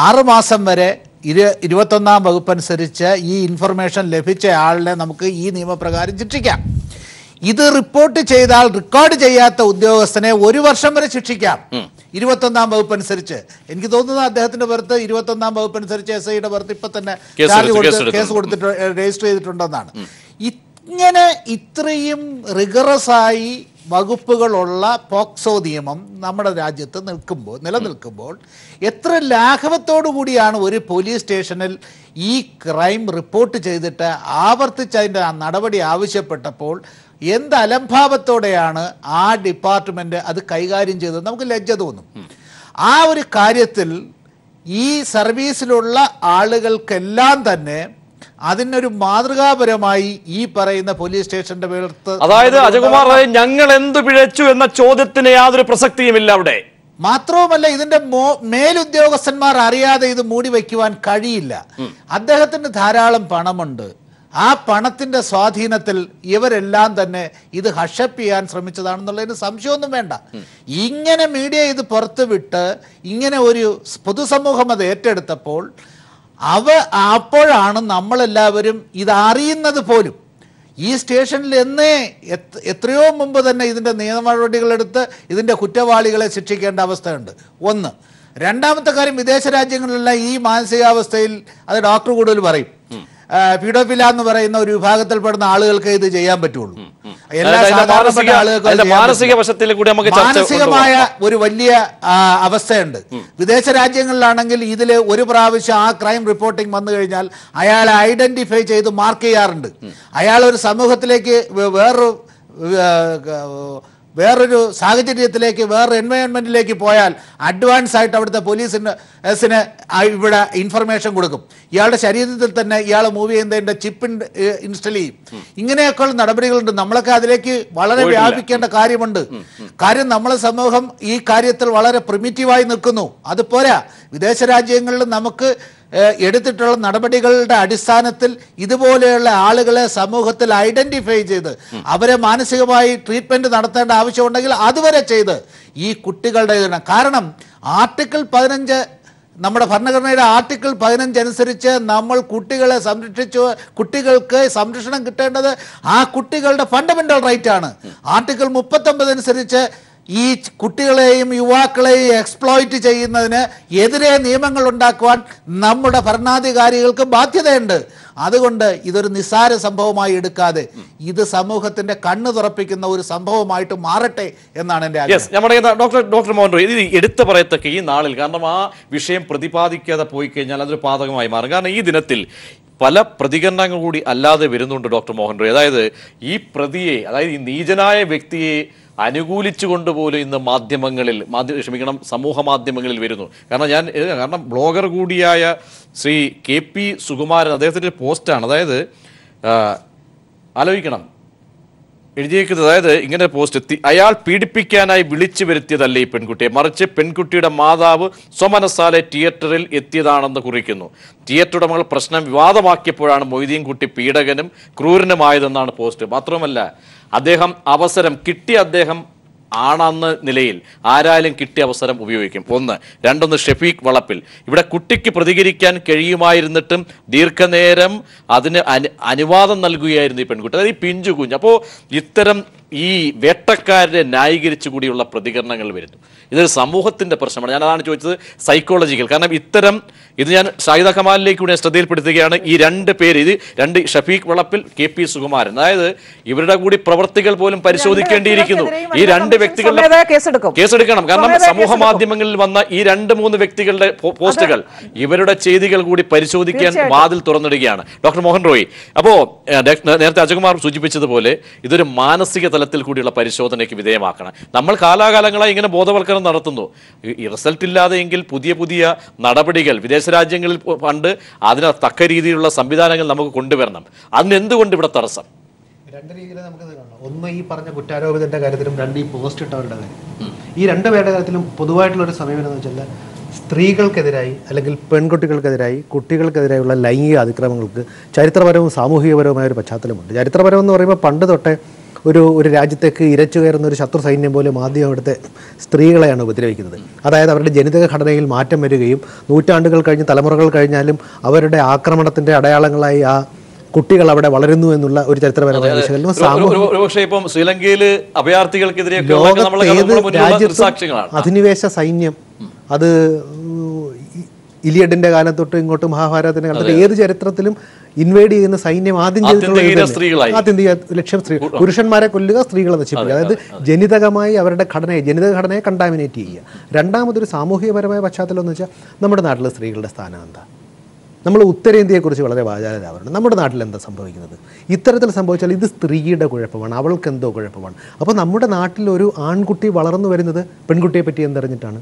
6 മാസം വരെ 21-ാം വകുപ്പനുസരിച്ച് ഈ ഇൻഫർമേഷൻ ലഭിച്ച ആളിനെ നമുക്ക് ഈ നിയമപ്രകാരം ശിക്ഷിക്കാം. ഇത് റിപ്പോർട്ട് ചെയ്താൽ റെക്കോർഡ് ചെയ്യാത്ത ഉദ്യോഗസ്ഥനെ 1 വർഷം വരെ ശിക്ഷിക്കാം 21-ാം വകുപ്പനുസരിച്ച്. എനിക്ക് തോന്നുന്നത് അദ്ദേഹത്തിന്റെ പുറത്ത് 21-ാം വകുപ്പനുസരിച്ച് SIയുടെ പുറത്ത് ഇപ്പൊ തന്നെ കേസ് കൊടുത്തിട്ട് രജിസ്റ്റർ ചെയ്തിട്ടുണ്ടെന്നാണ്. ഇങ്ങനെ ഇത്രയും റിഗറസായി വകുപ്പുകളുള്ള പോക്സോ നിയമം നമ്മുടെ രാജ്യത്ത് നിലനിൽക്കുമ്പോൾ എത്ര ലാഘവത്തോടു കൂടിയാണ് ഒരു പോലീസ് സ്റ്റേഷനിൽ ഈ ക്രൈം റിപ്പോർട്ട് ചെയ്തിട്ട് ആവർത്തിച്ച് അതിൻ്റെ നടപടി ആവശ്യപ്പെട്ടപ്പോൾ എന്ത് അലംഭാവത്തോടെയാണ് ആ ഡിപ്പാർട്ട്മെൻറ്റ് അത് കൈകാര്യം ചെയ്തത്. നമുക്ക് ലജ്ജ തോന്നും. ആ ഒരു കാര്യത്തിൽ ഈ സർവീസിലുള്ള ആളുകൾക്കെല്ലാം തന്നെ അതിനൊരു മാതൃകാപരമായി ഈ പറയുന്ന പോലീസ് സ്റ്റേഷന്റെ പേർത്ത്, അതായത് അജയകുമാർ, ഞങ്ങൾ എന്ത് പിഴച്ചു എന്ന ചോദ്യത്തിന് യാതൊരു പ്രസക്തിയുമില്ല അവിടെ. മാത്രവുമല്ല, ഇതിന്റെ മേലുദ്യോഗസ്ഥന്മാർ അറിയാതെ ഇത് മൂടി വയ്ക്കുവാൻ കഴിയില്ല. അദ്ദേഹത്തിന് ധാരാളം പണമുണ്ട്. ആ പണത്തിന്റെ സ്വാധീനത്തിൽ ഇവരെല്ലാം തന്നെ ഇത് ഹഷപ്പ് ചെയ്യാൻ ശ്രമിച്ചതാണെന്നുള്ളതിന് സംശയമൊന്നും വേണ്ട. ഇങ്ങനെ മീഡിയ ഇത് പുറത്തുവിട്ട് ഇങ്ങനെ ഒരു പൊതുസമൂഹം അത് ഏറ്റെടുത്തപ്പോൾ അപ്പോഴാണ് നമ്മളെല്ലാവരും ഇതറിയുന്നത് പോലും. ഈ സ്റ്റേഷനിൽ എത്രയോ മുമ്പ് തന്നെ ഇതിൻ്റെ നിയമ നടപടികളെടുത്ത് ഇതിൻ്റെ കുറ്റവാളികളെ ശിക്ഷിക്കേണ്ട അവസ്ഥയുണ്ട്. ഒന്ന്. രണ്ടാമത്തെ കാര്യം, വിദേശ രാജ്യങ്ങളിലെല്ലാം ഈ മാനസികാവസ്ഥയിൽ അത് ഡോക്ടർ കൂടുതൽ പറയും. പീഡോഫില എന്ന് പറയുന്ന ഒരു വിഭാഗത്തിൽപ്പെടുന്ന ആളുകൾക്ക് ഇത് ചെയ്യാൻ പറ്റുള്ളൂ. എല്ലാ സാധാരണപ്പെട്ട ആളുകൾക്കും മാനസികമായ ഒരു വലിയ അവസ്ഥയുണ്ട്. വിദേശ രാജ്യങ്ങളിലാണെങ്കിൽ ഇതിൽ ഒരു പ്രാവശ്യം ആ ക്രൈം റിപ്പോർട്ടിംഗ് വന്നു കഴിഞ്ഞാൽ അയാളെ ഐഡന്റിഫൈ ചെയ്ത് മാർക്ക് ചെയ്യാറുണ്ട്. അയാൾ ഒരു സമൂഹത്തിലേക്ക് വേറൊരു സാഹചര്യത്തിലേക്ക് വേറൊരു എൻവയോൺമെന്റിലേക്ക് പോയാൽ അഡ്വാൻസ് ആയിട്ട് അവിടുത്തെ പോലീസിന് ഇവിടെ ഇൻഫർമേഷൻ കൊടുക്കും. ഇയാളുടെ ശരീരത്തിൽ തന്നെ ഇയാൾ മൂവ് ചെയ്യുന്നതിൻ്റെ ചിപ്പ് ഇൻസ്റ്റോൾ ചെയ്യും. ഇങ്ങനെയൊക്കെയുള്ള നടപടികളുണ്ട്. നമ്മളൊക്കെ അതിലേക്ക് വളരെ വ്യാപിക്കേണ്ട കാര്യമുണ്ട്. കാര്യം നമ്മളെ സമൂഹം ഈ കാര്യത്തിൽ വളരെ പ്രിമിറ്റീവായി നിൽക്കുന്നു. അതുപോരാ, വിദേശ രാജ്യങ്ങളിൽ നമുക്ക് എടുത്തിട്ടുള്ള നടപടികളുടെ അടിസ്ഥാനത്തിൽ ഇതുപോലെയുള്ള ആളുകളെ സമൂഹത്തിൽ ഐഡന്റിഫൈ ചെയ്ത് അവരെ മാനസികമായി ട്രീറ്റ്മെന്റ് നടത്തേണ്ട ആവശ്യമുണ്ടെങ്കിൽ അതുവരെ ചെയ്ത് ഈ കുട്ടികളുടെ കാരണം ആർട്ടിക്കിൾ 15 നമ്മുടെ ഭരണഘടനയുടെ ആർട്ടിക്കിൾ 15 അനുസരിച്ച് നമ്മൾ കുട്ടികളെ കുട്ടികൾക്ക് സംരക്ഷണം കിട്ടേണ്ടത് ആ കുട്ടികളുടെ ഫണ്ടമെന്റൽ റൈറ്റ് ആണ്. ആർട്ടിക്കിൾ 39 അനുസരിച്ച് ഈ കുട്ടികളെയും യുവാക്കളെയും എക്സ്പ്ലോയിറ്റ് ചെയ്യുന്നതിന് എതിരെ നിയമങ്ങൾ ഉണ്ടാക്കുവാൻ നമ്മുടെ ഭരണാധികാരികൾക്ക് ബാധ്യതയുണ്ട്. അതുകൊണ്ട് ഇതൊരു നിസ്സാര സംഭവമായി എടുക്കാതെ ഇത് സമൂഹത്തിന്റെ കണ്ണ് തുറപ്പിക്കുന്ന ഒരു സംഭവമായിട്ട് മാറട്ടെ എന്നാണ് എൻ്റെ ആഗ്രഹം. ഡോക്ടർ മോഹൻ റോയ്, ഇത് എടുത്തു പറയത്തക്ക ഈ നാളിൽ, കാരണം ആ വിഷയം പ്രതിപാദിക്കാതെ പോയി കഴിഞ്ഞാൽ അതൊരു പാതകമായി മാറും. കാരണം ഈ ദിനത്തിൽ പല പ്രതികരണങ്ങൾ കൂടി അല്ലാതെ വരുന്നുണ്ട് ഡോക്ടർ മോഹൻ റോയ്. അതായത് ഈ പ്രതിയെ, അതായത് ഈ നീചനായ വ്യക്തിയെ അനുകൂലിച്ചു കൊണ്ടുപോലും ഇന്ന് സമൂഹ മാധ്യമങ്ങളിൽ വരുന്നു. കാരണം ബ്ലോഗർ കൂടിയായ ശ്രീ KP സുകുമാരൻ, അദ്ദേഹത്തിൻ്റെ പോസ്റ്റാണ്. അതായത് ആലോചിക്കണം, എഴുതിയേക്കുന്നത്, അതായത് ഇങ്ങനെ പോസ്റ്റ്: അയാൾ പീഡിപ്പിക്കാനായി വിളിച്ചു വരുത്തിയതല്ല ഈ പെൺകുട്ടിയെ, മറിച്ച് പെൺകുട്ടിയുടെ മാതാവ് സ്വമനസാലെ തിയേറ്ററിൽ എത്തിയതാണെന്ന് കുറിക്കുന്നു. തിയേറ്റർ ഉടമകൾ പ്രശ്നം വിവാദമാക്കിയപ്പോഴാണ് മൊയ്തീൻ കുട്ടി പീഡകനും ക്രൂരനുമായതെന്നാണ് പോസ്റ്റ്. മാത്രമല്ല, അദ്ദേഹം ആണെന്ന നിലയിൽ ആരായാലും കിട്ടിയ അവസരം ഉപയോഗിക്കും. രണ്ടൊന്ന് ഷെഫീഖ് വളപ്പിൽ. ഇവിടെ കുട്ടിക്ക് പ്രതികരിക്കാൻ കഴിയുമായിരുന്നിട്ടും ദീർഘനേരം അതിന് അനുവാദം നൽകുകയായിരുന്നു ഈ പെൺകുട്ടി, അതായത് ഈ പിഞ്ചു കുഞ്ഞ്. അപ്പോൾ ഇത്തരം ഈ വേട്ടക്കാരെ ന്യായീകരിച്ചു കൂടിയുള്ള പ്രതികരണങ്ങൾ വരുന്നു. ഇതൊരു സമൂഹത്തിന്റെ പ്രശ്നമാണ്. ഞാൻ അതാണ് ചോദിച്ചത്, സൈക്കോളജിക്കൽ. കാരണം ഇത് ഞാൻ ഷാഹിദ കമാലിലേക്ക് കൂടി ശ്രദ്ധയിൽപ്പെടുത്തുകയാണ്. ഈ രണ്ട് പേര്, രണ്ട് ഷഫീഖ് വളപ്പിൽ, KP സുകുമാരൻ, അതായത് ഇവരുടെ കൂടി പ്രവർത്തികൾ പോലും പരിശോധിക്കേണ്ടിയിരിക്കുന്നു. ഈ രണ്ട് വ്യക്തികളുടെ കേസെടുക്കണം. കാരണം സമൂഹ മാധ്യമങ്ങളിൽ വന്ന ഈ 2-3 വ്യക്തികളുടെ പോസ്റ്റുകൾ, ഇവരുടെ ചെയ്തികൾ കൂടി പരിശോധിക്കാൻ വാതിൽ തുറന്നിടുകയാണ്. ഡോക്ടർ മോഹൻ റോയ്, അപ്പോ നേരത്തെ അജയകുമാർ സൂചിപ്പിച്ചതുപോലെ ഇതൊരു മാനസിക തലത്തിൽ കൂടിയുള്ള പരിശോധനയ്ക്ക് വിധേയമാക്കണം. നമ്മൾ കാലാകാലങ്ങളായി ഇങ്ങനെ ബോധവൽക്കരണം നടത്തുന്നു. ഈ റിസൾട്ട് ഇല്ലാതെ എങ്കിൽ പുതിയ നടപടികൾ വിദേശ രാജ്യങ്ങളിൽ കണ്ട് അതിന് തക്ക രീതിയിലുള്ള സംവിധാനങ്ങൾ നമുക്ക് കൊണ്ടുവരണം. അതിന് എന്തുകൊണ്ട് ഇവിടെ തടസ്സം? രണ്ട് രീതിയിൽ നമുക്ക് കാണാം. ഒന്ന്, ഈ പറഞ്ഞ കുറ്റാരോപിതന്റെ കാര്യത്തിലും, രണ്ട് ഈ പോസ്റ്റ് ഇട്ടവരുടെ കാര്യം. ഈ രണ്ടുപേരുടെ കാര്യത്തിലും പൊതുവായിട്ടുള്ളൊരു സമീപനം എന്ന് വെച്ചാൽ സ്ത്രീകൾക്കെതിരായി അല്ലെങ്കിൽ പെൺകുട്ടികൾക്കെതിരായി കുട്ടികൾക്കെതിരായുള്ള ലൈംഗിക അതിക്രമങ്ങൾക്ക് ചരിത്രപരവും സാമൂഹികപരവുമായ ഒരു പശ്ചാത്തലമുണ്ട്. ചരിത്രപരം എന്ന് പറയുമ്പോൾ പണ്ട് തൊട്ടേ ഒരു രാജ്യത്തേക്ക് ഇരച്ചു കയറുന്ന ഒരു ശത്രു സൈന്യം പോലും ആദ്യം അവിടുത്തെ സ്ത്രീകളെയാണ് ഉപദ്രവിക്കുന്നത്. അതായത് അവരുടെ ജനിതക ഘടനയിൽ മാറ്റം വരികയും നൂറ്റാണ്ടുകൾ കഴിഞ്ഞ് തലമുറകൾ കഴിഞ്ഞാലും അവരുടെ ആക്രമണത്തിൻ്റെ അടയാളങ്ങളായി ആ കുട്ടികൾ അവിടെ വളരുന്നു എന്നുള്ള ഒരു ചരിത്രപരമായ വിശകലനം. ശ്രീലങ്കയിൽ അഭയാർത്ഥികൾക്കെതിരെ അധിനിവേശ സൈന്യം അത് ഇലിയഡിന്റെ കാലം തൊട്ട് ഇങ്ങോട്ട് മഹാഭാരതത്തിന്റെ കാലത്ത് ഏത് ചരിത്രത്തിലും ഇൻവേഡ് ചെയ്യുന്ന സൈന്യം ആദ്യം ചെയ്തിട്ടുള്ള ലക്ഷ്യം പുരുഷന്മാരെ കൊല്ലുക, സ്ത്രീകളെ നശിപ്പിക്കുക. അതായത് ജനിതകമായി അവരുടെ ജനിതക ഘടനയെ കണ്ടാമിനേറ്റ് ചെയ്യുക. രണ്ടാമതൊരു സാമൂഹികപരമായ പശ്ചാത്തലം എന്ന് വെച്ചാൽ നമ്മുടെ നാട്ടിലെ സ്ത്രീകളുടെ സ്ഥാനം എന്താ? നമ്മൾ ഉത്തരേന്ത്യയെക്കുറിച്ച് വളരെ വാചാലരാവരുണ്ട്. നമ്മുടെ നാട്ടിൽ എന്താ സംഭവിക്കുന്നത്? ഇത്തരത്തിൽ സംഭവിച്ചാൽ ഇത് സ്ത്രീയുടെ കുഴപ്പമാണ്, അവൾക്ക് എന്തോ കുഴപ്പമാണ്. അപ്പോൾ നമ്മുടെ നാട്ടിൽ ഒരു ആൺകുട്ടി വളർന്നു വരുന്നത് പെൺകുട്ടിയെ പറ്റി എന്തറിഞ്ഞിട്ടാണ്?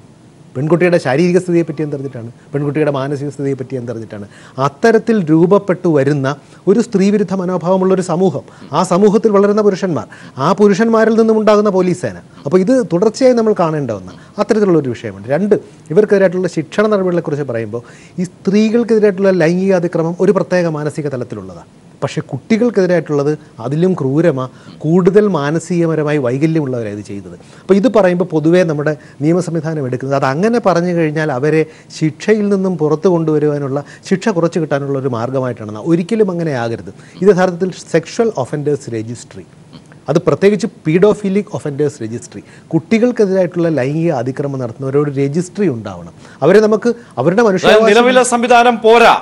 പെൺകുട്ടിയുടെ ശാരീരിക സ്ഥിതിയെ പറ്റി എന്തറിഞ്ഞിട്ടാണ്? പെൺകുട്ടിയുടെ മാനസിക സ്ഥിതിയെ പറ്റി എന്തറിഞ്ഞിട്ടാണ്? അത്തരത്തിൽ രൂപപ്പെട്ടു വരുന്ന ഒരു സ്ത്രീവിരുദ്ധ മനോഭാവമുള്ളൊരു സമൂഹം, ആ സമൂഹത്തിൽ വളരുന്ന പുരുഷന്മാർ, ആ പുരുഷന്മാരിൽ നിന്നും ഉണ്ടാകുന്ന പോലീസ് സേന. അപ്പോൾ ഇത് തുടർച്ചയായി നമ്മൾ കാണേണ്ട ഒന്ന് അത്തരത്തിലുള്ളൊരു വിഷയമുണ്ട്. രണ്ട്, ഇവർക്കെതിരായിട്ടുള്ള ശിക്ഷണ നടപടികളെക്കുറിച്ച് പറയുമ്പോൾ ഈ സ്ത്രീകൾക്കെതിരായിട്ടുള്ള ലൈംഗിക അതിക്രമം ഒരു പ്രത്യേക മാനസിക തലത്തിലുള്ളതാണ്. പക്ഷേ കുട്ടികൾക്കെതിരായിട്ടുള്ളത് അതിലും കൂടുതൽ മാനസികപരമായി വൈകല്യമുള്ളവരാണ് ഇത് ചെയ്തത്. അപ്പോൾ ഇത് പറയുമ്പോൾ പൊതുവേ നമ്മുടെ നിയമ സംവിധാനം എടുക്കുന്നത് അത് അങ്ങനെ പറഞ്ഞു കഴിഞ്ഞാൽ അവരെ ശിക്ഷയിൽ നിന്നും പുറത്തു കൊണ്ടുവരുവാനുള്ള, ശിക്ഷ കുറച്ച് കിട്ടാനുള്ള ഒരു മാർഗ്ഗമായിട്ടാണ്. ഒരിക്കലും അങ്ങനെ ആകരുത്. ഇത് യഥാർത്ഥത്തിൽ സെക്ഷൽ ഒഫൻഡേഴ്സ് രജിസ്ട്രി, അത് പ്രത്യേകിച്ച് പീഡോഫിലിക് ഒഫൻഡേഴ്സ് രജിസ്ട്രി, കുട്ടികൾക്കെതിരായിട്ടുള്ള ലൈംഗിക അതിക്രമം നടത്തുന്നവരോട് രജിസ്ട്രി ഉണ്ടാവണം. അവരെ നമുക്ക് അവരുടെ നിലവിലെ സംവിധാനം പോരാ,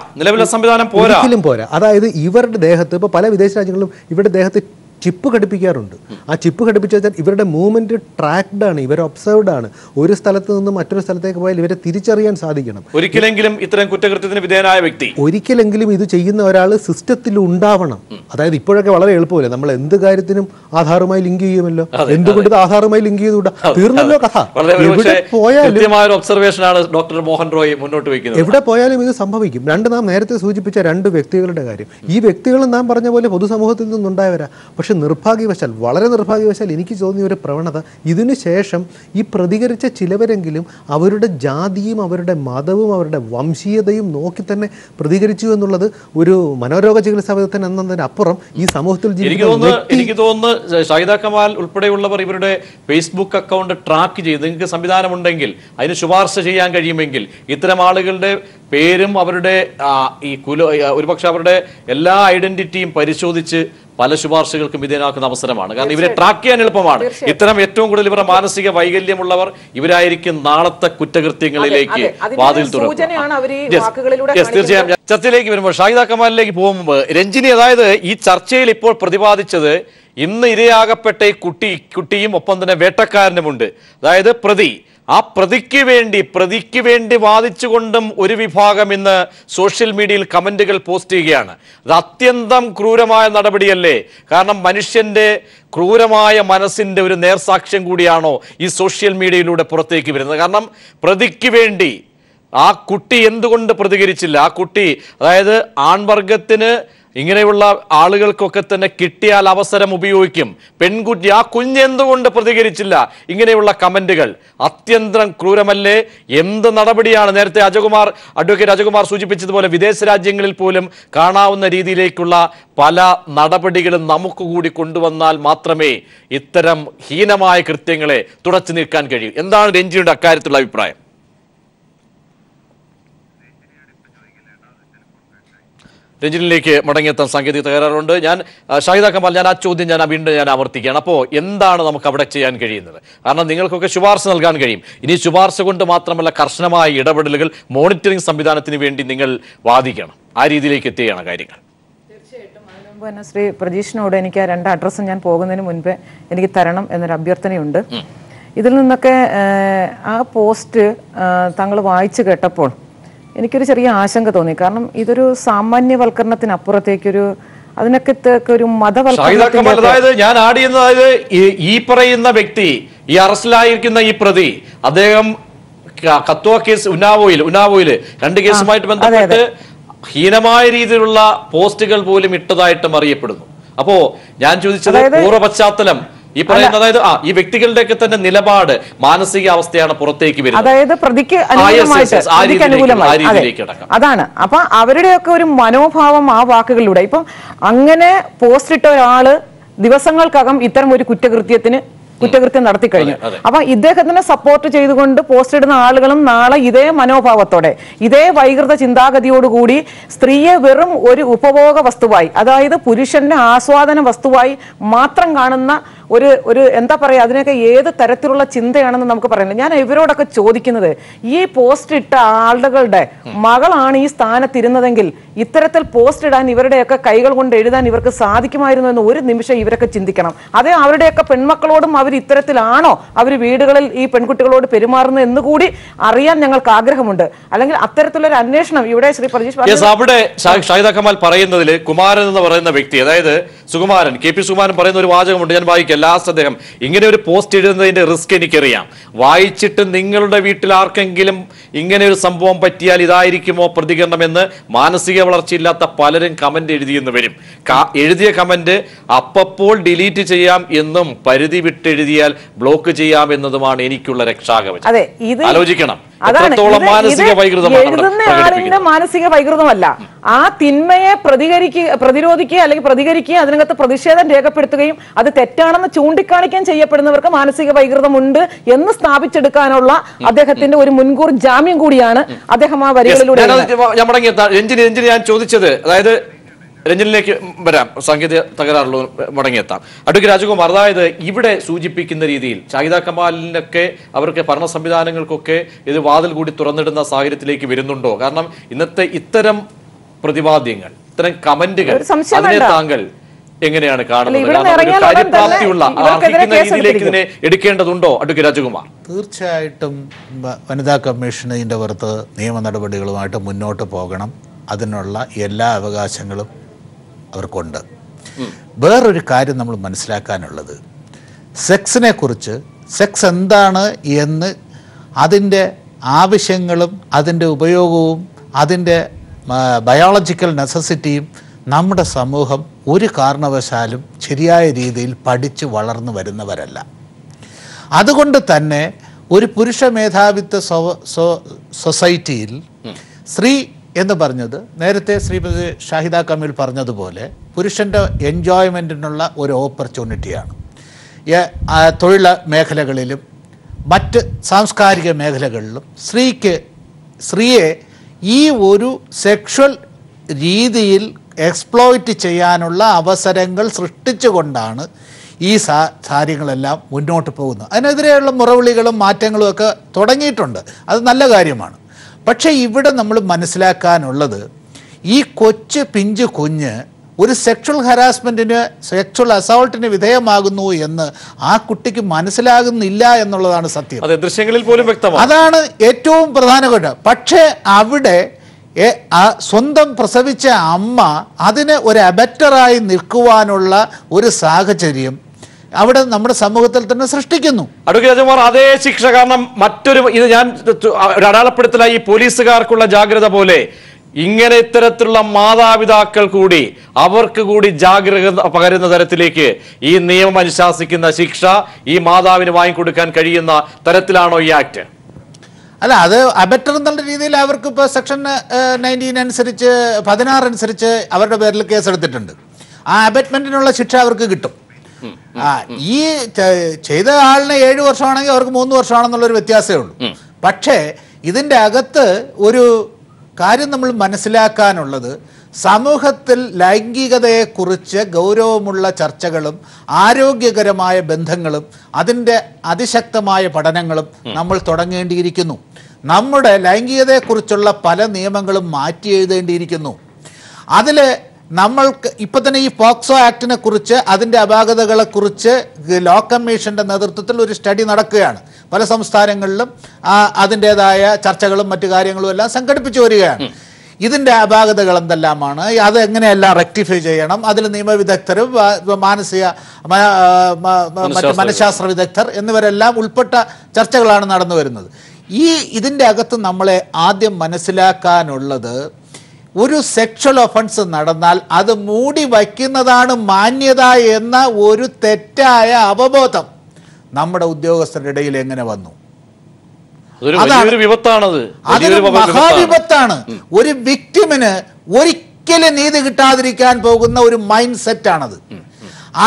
ഒരിക്കലും പോരാ. അതായത് ഇവരുടെ ദേഹത്ത്, ഇപ്പോൾ പല വിദേശ രാജ്യങ്ങളിലും ഇവരുടെ ദേഹത്ത് ചിപ്പ് ഘടിപ്പിക്കാറുണ്ട്. ആ ചിപ്പ് ഘടിപ്പിച്ച് വെച്ചാൽ ഇവരുടെ മൂവ്മെന്റ് ട്രാക്ഡ് ആണ്, ഇവർ ഒബ്സർവ്ഡ് ആണ്. ഒരു സ്ഥലത്ത് നിന്ന് മറ്റൊരു സ്ഥലത്തേക്ക് പോയാൽ ഇവരെ തിരിച്ചറിയാൻ സാധിക്കണം. ഒരിക്കലെങ്കിലും ഇത്തരം കുറ്റകൃത്യത്തിന് വിധേയനായ വ്യക്തി, ഒരിക്കലെങ്കിലും ഇത് ചെയ്യുന്ന ഒരാൾ സിസ്റ്റത്തിൽ ഉണ്ടാവണം. അതായത് ഇപ്പോഴൊക്കെ വളരെ എളുപ്പമല്ലേ, നമ്മൾ എന്ത് കാര്യത്തിനും ആധാറുമായി ലിങ്ക് ചെയ്യുമല്ലോ, എന്തുകൊണ്ട് ഇത് ആധാറുമായി ലിങ്ക് ചെയ്തുകൂടാ? തീർന്നല്ലോ കഥ. എവിടെ പോയാലും ഒബ്സർവേഷനാണ് ഡോക്ടർ മോഹൻ റോയ് മുന്നോട്ട് വയ്ക്കുന്നത്. എവിടെ പോയാലും ഇത് സംഭവിക്കും. നാം നേരത്തെ സൂചിപ്പിച്ച രണ്ട് വ്യക്തികളുടെ കാര്യം, ഈ വ്യക്തികളും നാം പറഞ്ഞ പോലെ പൊതുസമൂഹത്തിൽ നിന്നുണ്ടായവരാ. പക്ഷെ നിർഭാഗ്യവശാൽ, വളരെ നിർഭാഗ്യവശാൽ എനിക്ക് തോന്നിയ ഒരു പ്രവണത, ഇതിനു ശേഷം ഈ പ്രതികരിച്ച ചിലവരെങ്കിലും അവരുടെ ജാതിയും അവരുടെ മതവും അവരുടെ വംശീയതയും നോക്കി തന്നെ പ്രതികരിച്ചു എന്നുള്ളത് ഒരു മനോരോഗ ചികിത്സാ വിദഗ്ധൻ എന്നതിനപ്പുറം ഈ സമൂഹത്തിൽ എനിക്ക് തോന്നുന്നു ഷാഹിദ കമാൽ ഉൾപ്പെടെയുള്ളവർ ഇവരുടെ ഫേസ്ബുക്ക് അക്കൗണ്ട് ട്രാക്ക് ചെയ്ത്, നിങ്ങൾക്ക് സംവിധാനമുണ്ടെങ്കിൽ അതിന് ശുപാർശ ചെയ്യാൻ കഴിയുമെങ്കിൽ ഇത്തരം ആളുകളുടെ പേരും അവരുടെ ഒരുപക്ഷെ അവരുടെ എല്ലാ ഐഡന്റിറ്റിയും പരിശോധിച്ച് പല ശുപാർശകൾക്കും വിധേയനാക്കുന്ന അവസരമാണ്. കാരണം ഇവരെ ട്രാക്ക് ചെയ്യാൻ എളുപ്പമാണ്. ഇത്തരം ഏറ്റവും കൂടുതൽ ഇവരുടെ മാനസിക വൈകല്യമുള്ളവർ ഇവരായിരിക്കും നാളത്തെ കുറ്റകൃത്യങ്ങളിലേക്ക് വാതിൽ തുറക്കും. തീർച്ചയായും ചർച്ചയിലേക്ക് വരുമ്പോൾ ഷാഹിദ കമാലിലേക്ക് പോകുമ്പോൾ രഞ്ജിനി, അതായത് ഈ ചർച്ചയിൽ ഇപ്പോൾ പ്രതിപാദിച്ചത് ഇന്ന് ഇരയാകപ്പെട്ട ഈ കുട്ടിയും ഒപ്പം തന്നെ വേട്ടക്കാരനുമുണ്ട്. അതായത് പ്രതി, ആ പ്രതിക്ക് വേണ്ടി വാദിച്ചുകൊണ്ടും ഒരു വിഭാഗം ഇന്ന് സോഷ്യൽ മീഡിയയിൽ കമന്റുകൾ പോസ്റ്റ് ചെയ്യുകയാണ്. അത് അത്യന്തം ക്രൂരമായ നടപടിയല്ലേ? കാരണം മനുഷ്യന്റെ ക്രൂരമായ മനസ്സിന്റെ ഒരു നേർസാക്ഷ്യം കൂടിയാണോ ഈ സോഷ്യൽ മീഡിയയിലൂടെ പുറത്തേക്ക് വരുന്നത്? കാരണം പ്രതിക്ക് വേണ്ടി ആ കുട്ടി എന്തുകൊണ്ട് പ്രതികരിച്ചില്ല? ആ കുട്ടി, അതായത് ആൺവർഗത്തിന് ഇങ്ങനെയുള്ള ആളുകൾക്കൊക്കെ തന്നെ കിട്ടിയാൽ അവസരം ഉപയോഗിക്കും. പെൺകുട്ടി, ആ കുഞ്ഞെന്തുകൊണ്ട് പ്രതികരിച്ചില്ല? ഇങ്ങനെയുള്ള കമന്റുകൾ അത്യന്തം ക്രൂരമല്ലേ? എന്ത് നടപടിയാണ്? നേരത്തെ അഡ്വക്കേറ്റ് അജകുമാർ സൂചിപ്പിച്ചതുപോലെ വിദേശ രാജ്യങ്ങളിൽ പോലും കാണാവുന്ന രീതിയിലേക്കുള്ള പല നടപടികളും നമുക്ക് കൂടി കൊണ്ടുവന്നാൽ മാത്രമേ ഇത്തരം ഹീനമായ കൃത്യങ്ങളെ തുടച്ചു നീക്കാൻ കഴിയൂ. എന്താണ് രഞ്ജിനിയുടെ അക്കാര്യത്തിലുള്ള അഭിപ്രായം? രഞ്ജിനിലേക്ക് മടങ്ങിയെത്താൻ സാങ്കേതിക തകരാറുണ്ട്. ഷാഹിദ കമാൽ, ആ ചോദ്യം വീണ്ടും ആവർത്തിക്കുകയാണ്. അപ്പോൾ എന്താണ് നമുക്ക് അവിടെ ചെയ്യാൻ കഴിയുന്നത്? കാരണം നിങ്ങൾക്കൊക്കെ ശുപാർശ നൽകാൻ കഴിയും. ഇനി ശുപാർശ കൊണ്ട് മാത്രമല്ല, കർശനമായ ഇടപെടലുകൾ, മോണിറ്ററിംഗ് സംവിധാനത്തിന് വേണ്ടി നിങ്ങൾ വാദിക്കണം. ആ രീതിയിലേക്ക് എത്തുകയാണ് കാര്യങ്ങൾ. തീർച്ചയായിട്ടും. അതിനു മുമ്പ് തന്നെ ശ്രീ പ്രജീഷിനോട് എനിക്ക് ആ 2 അഡ്രസ്സും ഞാൻ പോകുന്നതിന് മുൻപേ എനിക്ക് തരണം എന്നൊരു അഭ്യർത്ഥനയുണ്ട്. ഇതിൽ നിന്നൊക്കെ ആ പോസ്റ്റ് താങ്കൾ വായിച്ചു കേട്ടപ്പോൾ എനിക്കൊരു ചെറിയ ആശങ്ക തോന്നി. കാരണം ഇതൊരു സാമാന്യവൽക്കരണത്തിനപ്പുറത്തേക്കൊരു അതിനൊക്കെ ഒരു മതവൽക്കരണം. അതായത് ഞാൻ ആഡ് ചെയ്യുന്നത്, ഈ പറയുന്ന വ്യക്തി, ഈ അറസ്റ്റിലായിരിക്കുന്ന ഈ പ്രതി, അദ്ദേഹം കത്വ കേസ് ഉന്നാവോയിൽ 2 കേസുമായിട്ട് ബന്ധപ്പെട്ട് ഹീനമായ രീതിയിലുള്ള പോസ്റ്റുകൾ പോലും ഇട്ടതായിട്ടും അറിയപ്പെടുന്നു. അപ്പോ ഞാൻ ചോദിച്ചത് പൂർവ്വ പശ്ചാത്തലം ഈ പറയുന്ന അതായത് ഈ വ്യക്തികളുടെയൊക്കെ തന്നെ നിലപാട് മാനസികാവസ്ഥയാണ് പുറത്തേക്ക് വരുന്നത്. അതായത് പ്രതിക്ക് അനുകൂലമായി അതാണ്. അപ്പൊ അവരുടെയൊക്കെ ഒരു മനോഭാവം ആ വാക്കുകളിലൂടെ ഇപ്പം അങ്ങനെ പോസ്റ്റ് ഇട്ട ഒരാള് ദിവസങ്ങൾക്കകം ഇത്തരം ഒരു കുറ്റകൃത്യം നടത്തി കഴിഞ്ഞു. അപ്പൊ ഇദ്ദേഹത്തിനെ സപ്പോർട്ട് ചെയ്തുകൊണ്ട് പോസ്റ്റ് ഇടുന്ന ആളുകളും നാളെ ഇതേ മനോഭാവത്തോടെ ഇതേ വൈകൃത ചിന്താഗതിയോടുകൂടി സ്ത്രീയെ വെറും ഒരു ഉപഭോഗ വസ്തുവായി, അതായത് പുരുഷന്റെ ആസ്വാദന വസ്തുവായി മാത്രം കാണുന്ന ഒരു എന്താ പറയാ, അതിനൊക്കെ ഏത് തരത്തിലുള്ള ചിന്തയാണെന്ന് നമുക്ക് പറയുന്നത്. ഞാൻ ഇവരോടൊക്കെ ചോദിക്കുന്നത്, ഈ പോസ്റ്റ് ഇട്ട ആളുകളുടെ മകളാണ് ഈ സ്ഥാനത്തിരുന്നതെങ്കിൽ ഇത്തരത്തിൽ പോസ്റ്റ് ഇടാൻ ഇവരുടെയൊക്കെ കൈകൾ കൊണ്ട് എഴുതാൻ ഇവർക്ക് സാധിക്കുമായിരുന്നു എന്ന് ഒരു നിമിഷം ഇവരൊക്കെ ചിന്തിക്കണം. അതേ അവരുടെയൊക്കെ പെൺമക്കളോടും അവർ ഇത്തരത്തിലാണോ അവർ വീടുകളിൽ ഈ പെൺകുട്ടികളോട് പെരുമാറുന്നത് എന്നുകൂടി അറിയാൻ ഞങ്ങൾക്ക് ആഗ്രഹമുണ്ട്. അല്ലെങ്കിൽ അത്തരത്തിലൊരു അന്വേഷണം ഇവിടെ ശ്രീ പ്രജീഷ് അവിടെ ഷാഹിദ കമാൽ പറയുന്നതിൽ കുമാരൻ എന്ന് പറയുന്ന വ്യക്തി, അതായത് സുകുമാരൻ, KP സുകുമാരൻ പറയുന്ന ഒരു വാചകമുണ്ട്, ഞാൻ വായിക്കാം. ലാസ്റ്റ് അദ്ദേഹം ഇങ്ങനെ ഒരു പോസ്റ്റ് എഴുതുന്നതിന്റെ റിസ്ക് എനിക്കറിയാം, വായിച്ചിട്ട് നിങ്ങളുടെ വീട്ടിൽ ആർക്കെങ്കിലും ഇങ്ങനെ ഒരു സംഭവം പറ്റിയാൽ ഇതായിരിക്കുമോ പ്രതികരണം എന്ന് മാനസിക വളർച്ചയില്ലാത്ത പലരും കമന്റ് എഴുതിയെന്ന് വരും. എഴുതിയ കമന്റ് അപ്പോൾ ഡിലീറ്റ് ചെയ്യാം എന്നും പരിധി വിട്ടെഴുതിയാൽ ബ്ലോക്ക് ചെയ്യാം എന്നതുമാണ് എനിക്കുള്ള രക്ഷാകവചം. ആലോചിക്കണം, എഴുതുന്ന ആളിന്റെ മാനസിക വൈകൃതമല്ല, ആ തിന്മയെ പ്രതിരോധിക്കുക അല്ലെങ്കിൽ പ്രതികരിക്കുക, അതിനകത്ത് പ്രതിഷേധം രേഖപ്പെടുത്തുകയും അത് തെറ്റാണെന്ന് ചൂണ്ടിക്കാണിക്കാൻ ചെയ്യപ്പെടുന്നവർക്ക് മാനസിക വൈകൃതമുണ്ട് എന്ന് സ്ഥാപിച്ചെടുക്കാനുള്ള അദ്ദേഹത്തിന്റെ ഒരു മുൻകൂർ ജാമ്യം കൂടിയാണ് അദ്ദേഹം ആ വരികളിലൂടെ. ഞാൻ ചോദിച്ചത്, അതായത് രഞ്ജനിലേക്ക് വരാം, സാങ്കേതിക തകരാറുള്ള മടങ്ങിയെത്താം. അഡ്വക്കേറ്റ് രാജകുമാർ, അതായത് ഇവിടെ സൂചിപ്പിക്കുന്ന രീതിയിൽ ഷാഹിദ കമാലിനൊക്കെ അവർക്ക് ഭരണ സംവിധാനങ്ങൾക്കൊക്കെ ഇത് വാതിൽ കൂടി തുറന്നിടുന്ന സാഹചര്യത്തിലേക്ക് വരുന്നുണ്ടോ? കാരണം ഇന്നത്തെ ഇത്തരം പ്രതിപാദ്യങ്ങൾ, ഇത്തരം കമന്റുകൾ അതിനെ താങ്കൾ എങ്ങനെയാണ് കാണുന്നത്? കാര്യപ്രാപ്തിയുള്ള രീതിയിലേക്ക് ഇതിനെ എടുക്കേണ്ടതുണ്ടോ അഡ്വക്കേറ്റ് രാജകുമാർ? തീർച്ചയായിട്ടും വനിതാ കമ്മീഷൻ ഇതിൻ്റെ പുറത്ത് നിയമ നടപടികളുമായിട്ട് മുന്നോട്ട് പോകണം. അതിനുള്ള എല്ലാ അവകാശങ്ങളും അവർക്കുണ്ട്. വേറൊരു കാര്യം നമ്മൾ മനസ്സിലാക്കാനുള്ളത്, സെക്സിനെ കുറിച്ച്, സെക്സ് എന്താണ് എന്ന് അതിൻ്റെ ആവശ്യങ്ങളും അതിൻ്റെ ഉപയോഗവും അതിൻ്റെ ബയോളജിക്കൽ നെസസിറ്റിയും നമ്മുടെ സമൂഹം ഒരു കാരണവശാലും ശരിയായ രീതിയിൽ പഠിച്ച് വളർന്നു വരുന്നവരല്ല. അതുകൊണ്ട് തന്നെ ഒരു പുരുഷ മേധാവിത്വ സൊസൈറ്റിയിൽ സ്ത്രീ എന്ന് പറഞ്ഞത് നേരത്തെ ശ്രീമതി ഷാഹിദ കമീൽ പറഞ്ഞതുപോലെ പുരുഷൻ്റെ എൻജോയ്മെൻറ്റിനുള്ള ഒരു ഓപ്പർച്യൂണിറ്റിയാണ്. തൊഴിൽ മേഖലകളിലും മറ്റ് സാംസ്കാരിക മേഖലകളിലും സ്ത്രീയെ ഈ ഒരു സെക്ഷൽ രീതിയിൽ എക്സ്പ്ലോയിറ്റ് ചെയ്യാനുള്ള അവസരങ്ങൾ സൃഷ്ടിച്ചുകൊണ്ടാണ് ഈ കാര്യങ്ങളെല്ലാം മുന്നോട്ട് പോകുന്നത്. അതിനെതിരെയുള്ള മുറവിളികളും മാറ്റങ്ങളും ഒക്കെ തുടങ്ങിയിട്ടുണ്ട്, അത് നല്ല കാര്യമാണ്. പക്ഷേ ഇവിടെ നമ്മൾ മനസ്സിലാക്കാനുള്ളത്, ഈ പിഞ്ചു കുഞ്ഞ് ഒരു സെക്ഷൽ ഹരാസ്മെൻറ്റിന്, സെക്ഷൽ അസോൾട്ടിന് വിധേയമാകുന്നു എന്ന് ആ കുട്ടിക്ക് മനസ്സിലാകുന്നില്ല എന്നുള്ളതാണ് സത്യം. ദൃശ്യങ്ങളിൽ പോലും വ്യക്തമാണ്. അതാണ് ഏറ്റവും പ്രധാനപ്പെട്ട. പക്ഷേ അവിടെ സ്വന്തം പ്രസവിച്ച അമ്മ അതിന് ഒരു അബറ്ററായി നിൽക്കുവാനുള്ള ഒരു സാഹചര്യം അവിടെ നമ്മുടെ സമൂഹത്തിൽ തന്നെ സൃഷ്ടിക്കുന്നു. അഡ്വക്കേറ്റ് രാജകുമാർ, അതേ ശിക്ഷ, കാരണം മറ്റൊരു ഇത് ഞാൻ ഒരു അടയാളപ്പെടുത്തലായി ഈ പോലീസുകാർക്കുള്ള ജാഗ്രത പോലെ ഇങ്ങനെ ഇത്തരത്തിലുള്ള മാതാപിതാക്കൾ കൂടി അവർക്ക് കൂടി ജാഗ്രത പകരുന്ന തരത്തിലേക്ക് ഈ നിയമം അനുശാസിക്കുന്ന ശിക്ഷ ഈ മാതാവിന് വാങ്ങിക്കൊടുക്കാൻ കഴിയുന്ന തരത്തിലാണോ ഈ ആക്ട്? അല്ല, അത് അബറ്റർ എന്നുള്ള രീതിയിൽ അവർക്ക് ഇപ്പോൾ സെക്ഷൻ 19 അനുസരിച്ച് 16 അനുസരിച്ച് അവരുടെ പേരിൽ കേസെടുത്തിട്ടുണ്ട്. ആ അബറ്റ്മെന്റിനുള്ള ശിക്ഷ അവർക്ക് കിട്ടും. ഈ ചെയ്ത ആളിന് 7 വർഷമാണെങ്കിൽ അവർക്ക് 3 വർഷമാണെന്നുള്ളൊരു വ്യത്യാസമേ ഉള്ളൂ. പക്ഷേ ഇതിൻ്റെ അകത്ത് ഒരു കാര്യം നമ്മൾ മനസ്സിലാക്കാനുള്ളത്, സമൂഹത്തിൽ ലൈംഗികതയെക്കുറിച്ച് ഗൗരവമുള്ള ചർച്ചകളും ആരോഗ്യകരമായ ബന്ധങ്ങളും അതിൻ്റെ അതിശക്തമായ പഠനങ്ങളും നമ്മൾ തുടങ്ങേണ്ടിയിരിക്കുന്നു. നമ്മുടെ ലൈംഗികതയെക്കുറിച്ചുള്ള പല നിയമങ്ങളും മാറ്റി എഴുതേണ്ടിയിരിക്കുന്നു. അതിൽ നമ്മൾക്ക് ഇപ്പം തന്നെ ഈ പോക്സോ ആക്ടിനെ കുറിച്ച്, അതിൻ്റെ അപാകതകളെക്കുറിച്ച് ലോ കമ്മീഷൻ്റെ നേതൃത്വത്തിൽ ഒരു സ്റ്റഡി നടക്കുകയാണ്. പല സംസ്ഥാനങ്ങളിലും അതിൻ്റേതായ ചർച്ചകളും മറ്റു കാര്യങ്ങളും എല്ലാം സംഘടിപ്പിച്ചു വരികയാണ്. ഇതിൻ്റെ അപാകതകൾ എന്തെല്ലാമാണ്, അത് എങ്ങനെയെല്ലാം റെക്ടിഫൈ ചെയ്യണം, അതിൽ നിയമവിദഗ്ധരും മറ്റ് മനഃശാസ്ത്ര വിദഗ്ധർ എന്നിവരെല്ലാം ഉൾപ്പെട്ട ചർച്ചകളാണ് നടന്നു വരുന്നത്. ഇതിൻ്റെ അകത്ത് നമ്മളെ ആദ്യം മനസ്സിലാക്കാനുള്ളത്, ഒരു സെക്ഷൽ ഒഫൻസ് നടന്നാൽ അത് മൂടി വയ്ക്കുന്നതാണ് മാന്യത എന്ന ഒരു തെറ്റായ അവബോധം നമ്മുടെ ഉദ്യോഗസ്ഥരുടെ ഇടയിൽ എങ്ങനെ വന്നു? അതൊരു മഹാവിപത്താണ്. ഒരു വിക്ടിമിന് ഒരിക്കലും നീതി കിട്ടാതിരിക്കാൻ പോകുന്ന ഒരു മൈൻഡ് സെറ്റാണത്.